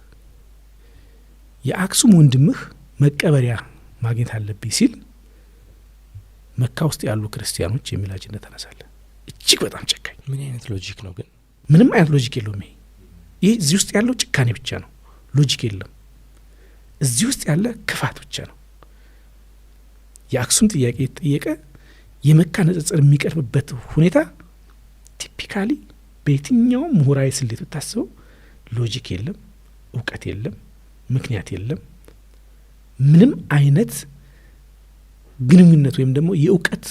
A: የአክሱም ወንድምህ መቀበሪያ ማግኘት አለብኝ ሲል መካ ውስጥ ያሉ ክርስቲያኖች የሚል አጀንዳ ተነሳለ። እጅግ በጣም ጨካኝ።
E: ምን አይነት ሎጂክ ነው ግን?
A: ምንም አይነት ሎጂክ የለውም። ይሄ እዚህ ውስጥ ያለው ጭካኔ ብቻ ነው። ሎጂክ የለም። እዚህ ውስጥ ያለ ክፋት ብቻ ነው። የአክሱም ጥያቄ የተጠየቀ የመካ ንጽጽር የሚቀርብበት ሁኔታ ቲፒካሊ በየትኛውም ምሁራዊ ስሌት ብታስበው ሎጂክ የለም፣ እውቀት የለም፣ ምክንያት የለም፣ ምንም አይነት ግንኙነት ወይም ደግሞ የእውቀት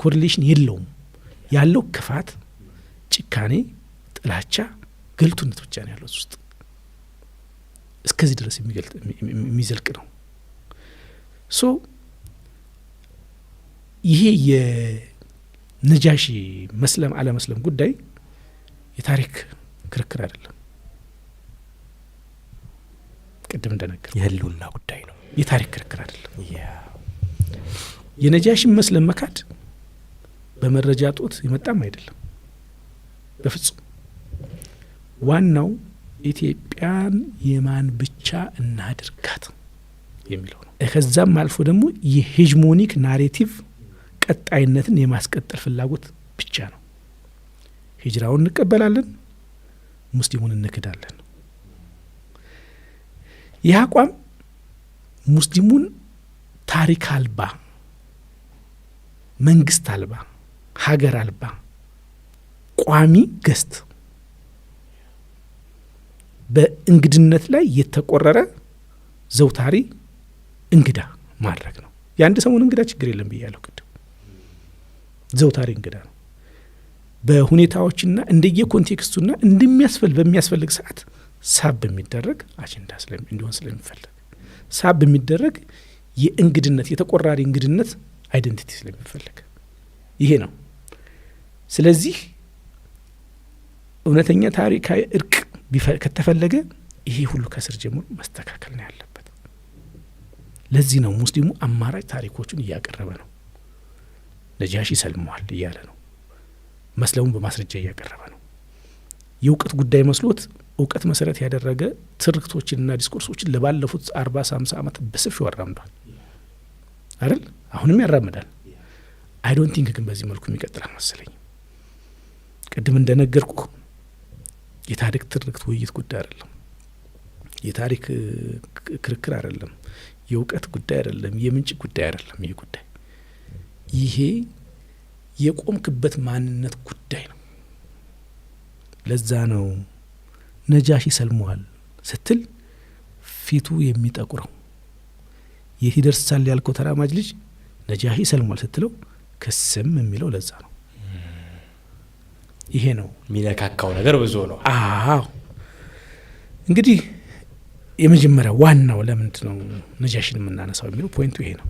A: ኮሪሌሽን የለውም። ያለው ክፋት፣ ጭካኔ፣ ጥላቻ፣ ገልቱነት ብቻ ነው ያለው ውስጥ። እስከዚህ ድረስ የሚዘልቅ ነው። ሶ ይሄ የነጃሺ መስለም አለመስለም ጉዳይ የታሪክ ክርክር አይደለም። ቅድም እንደነገር
E: የህልውና ጉዳይ ነው።
A: የታሪክ ክርክር አይደለም። የነጃሺ መስለም መካድ በመረጃ ጦት የመጣም አይደለም በፍጹም። ዋናው ኢትዮጵያን የማን ብቻ እናድርጋት የሚለው ነው። ከዛም አልፎ ደግሞ የሄጅሞኒክ ናሬቲቭ ቀጣይነትን የማስቀጠል ፍላጎት ብቻ ነው። ሂጅራውን እንቀበላለን፣ ሙስሊሙን እንክዳለን። ይህ አቋም ሙስሊሙን ታሪክ አልባ፣ መንግስት አልባ፣ ሀገር አልባ ቋሚ ገስት በእንግድነት ላይ የተቆረረ ዘውታሪ እንግዳ ማድረግ ነው። የአንድ ሰሞን እንግዳ ችግር የለም ብያለሁ ቅድም። ዘውታሪ እንግዳ ነው። በሁኔታዎችና እንደየ ኮንቴክስቱና በሚያስፈልግ ሰዓት ሳብ በሚደረግ አጀንዳ እንዲሆን ስለሚፈልግ ሳብ በሚደረግ የእንግድነት የተቆራሪ እንግድነት አይደንቲቲ ስለሚፈልግ ይሄ ነው። ስለዚህ እውነተኛ ታሪካዊ እርቅ ከተፈለገ ይሄ ሁሉ ከስር ጀምሮ መስተካከል ነው ያለበት። ለዚህ ነው ሙስሊሙ አማራጭ ታሪኮቹን እያቀረበ ነው። ነጃሺ ሰልመዋል እያለ ነው። መስለሙን በማስረጃ እያቀረበ ነው። የእውቀት ጉዳይ መስሎት እውቀት መሰረት ያደረገ ትርክቶችንና ዲስኮርሶችን ለባለፉት 40-50 ዓመት በሰፊው አራምዷል አይደል? አሁንም ያራምዳል። አይ ዶንት ቲንክ ግን በዚህ መልኩ የሚቀጥል መሰለኝ። ቅድም እንደነገርኩ የታሪክ ትርክት ውይይት ጉዳይ አይደለም። የታሪክ ክርክር አይደለም። የእውቀት ጉዳይ አይደለም። የምንጭ ጉዳይ አይደለም። ይሄ ጉዳይ ይሄ የቆምክበት ማንነት ጉዳይ ነው። ለዛ ነው ነጃሺ ሰልመዋል ስትል ፊቱ የሚጠቁረው። የት ይደርሳል ያልከው ተራማጅ ልጅ ነጃሺ ሰልመዋል ስትለው ከስም የሚለው ለዛ ነው። ይሄ ነው
E: ሚነካካው ነገር ብዙ ነው።
A: አዎ እንግዲህ የመጀመሪያ ዋናው ለምንድን ነው ነጃሺን የምናነሳው የሚለው ፖይንቱ ይሄ ነው።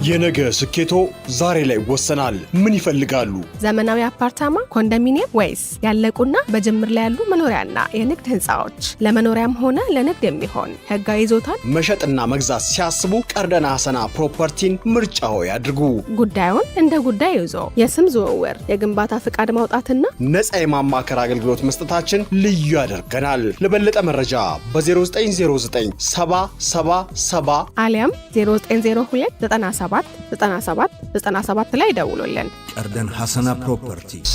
B: የነገ ስኬቶ ዛሬ ላይ ይወሰናል። ምን ይፈልጋሉ?
C: ዘመናዊ አፓርታማ፣ ኮንዶሚኒየም ወይስ ያለቁና በጅምር ላይ ያሉ መኖሪያና የንግድ ህንጻዎች? ለመኖሪያም ሆነ ለንግድ የሚሆን ህጋዊ ይዞታን
B: መሸጥና መግዛት ሲያስቡ ቀርደና ሀሰና ፕሮፐርቲን ምርጫው ያድርጉ።
C: ጉዳዩን እንደ ጉዳይ ይዞ የስም ዝውውር፣ የግንባታ ፍቃድ ማውጣትና
B: ነፃ የማማከር አገልግሎት መስጠታችን ልዩ ያደርገናል። ለበለጠ መረጃ በ0909 777
C: አሊያም 0902 97 97 97 ላይ ደውሉልን።
D: ቀርደን ሀሰና ፕሮፐርቲስ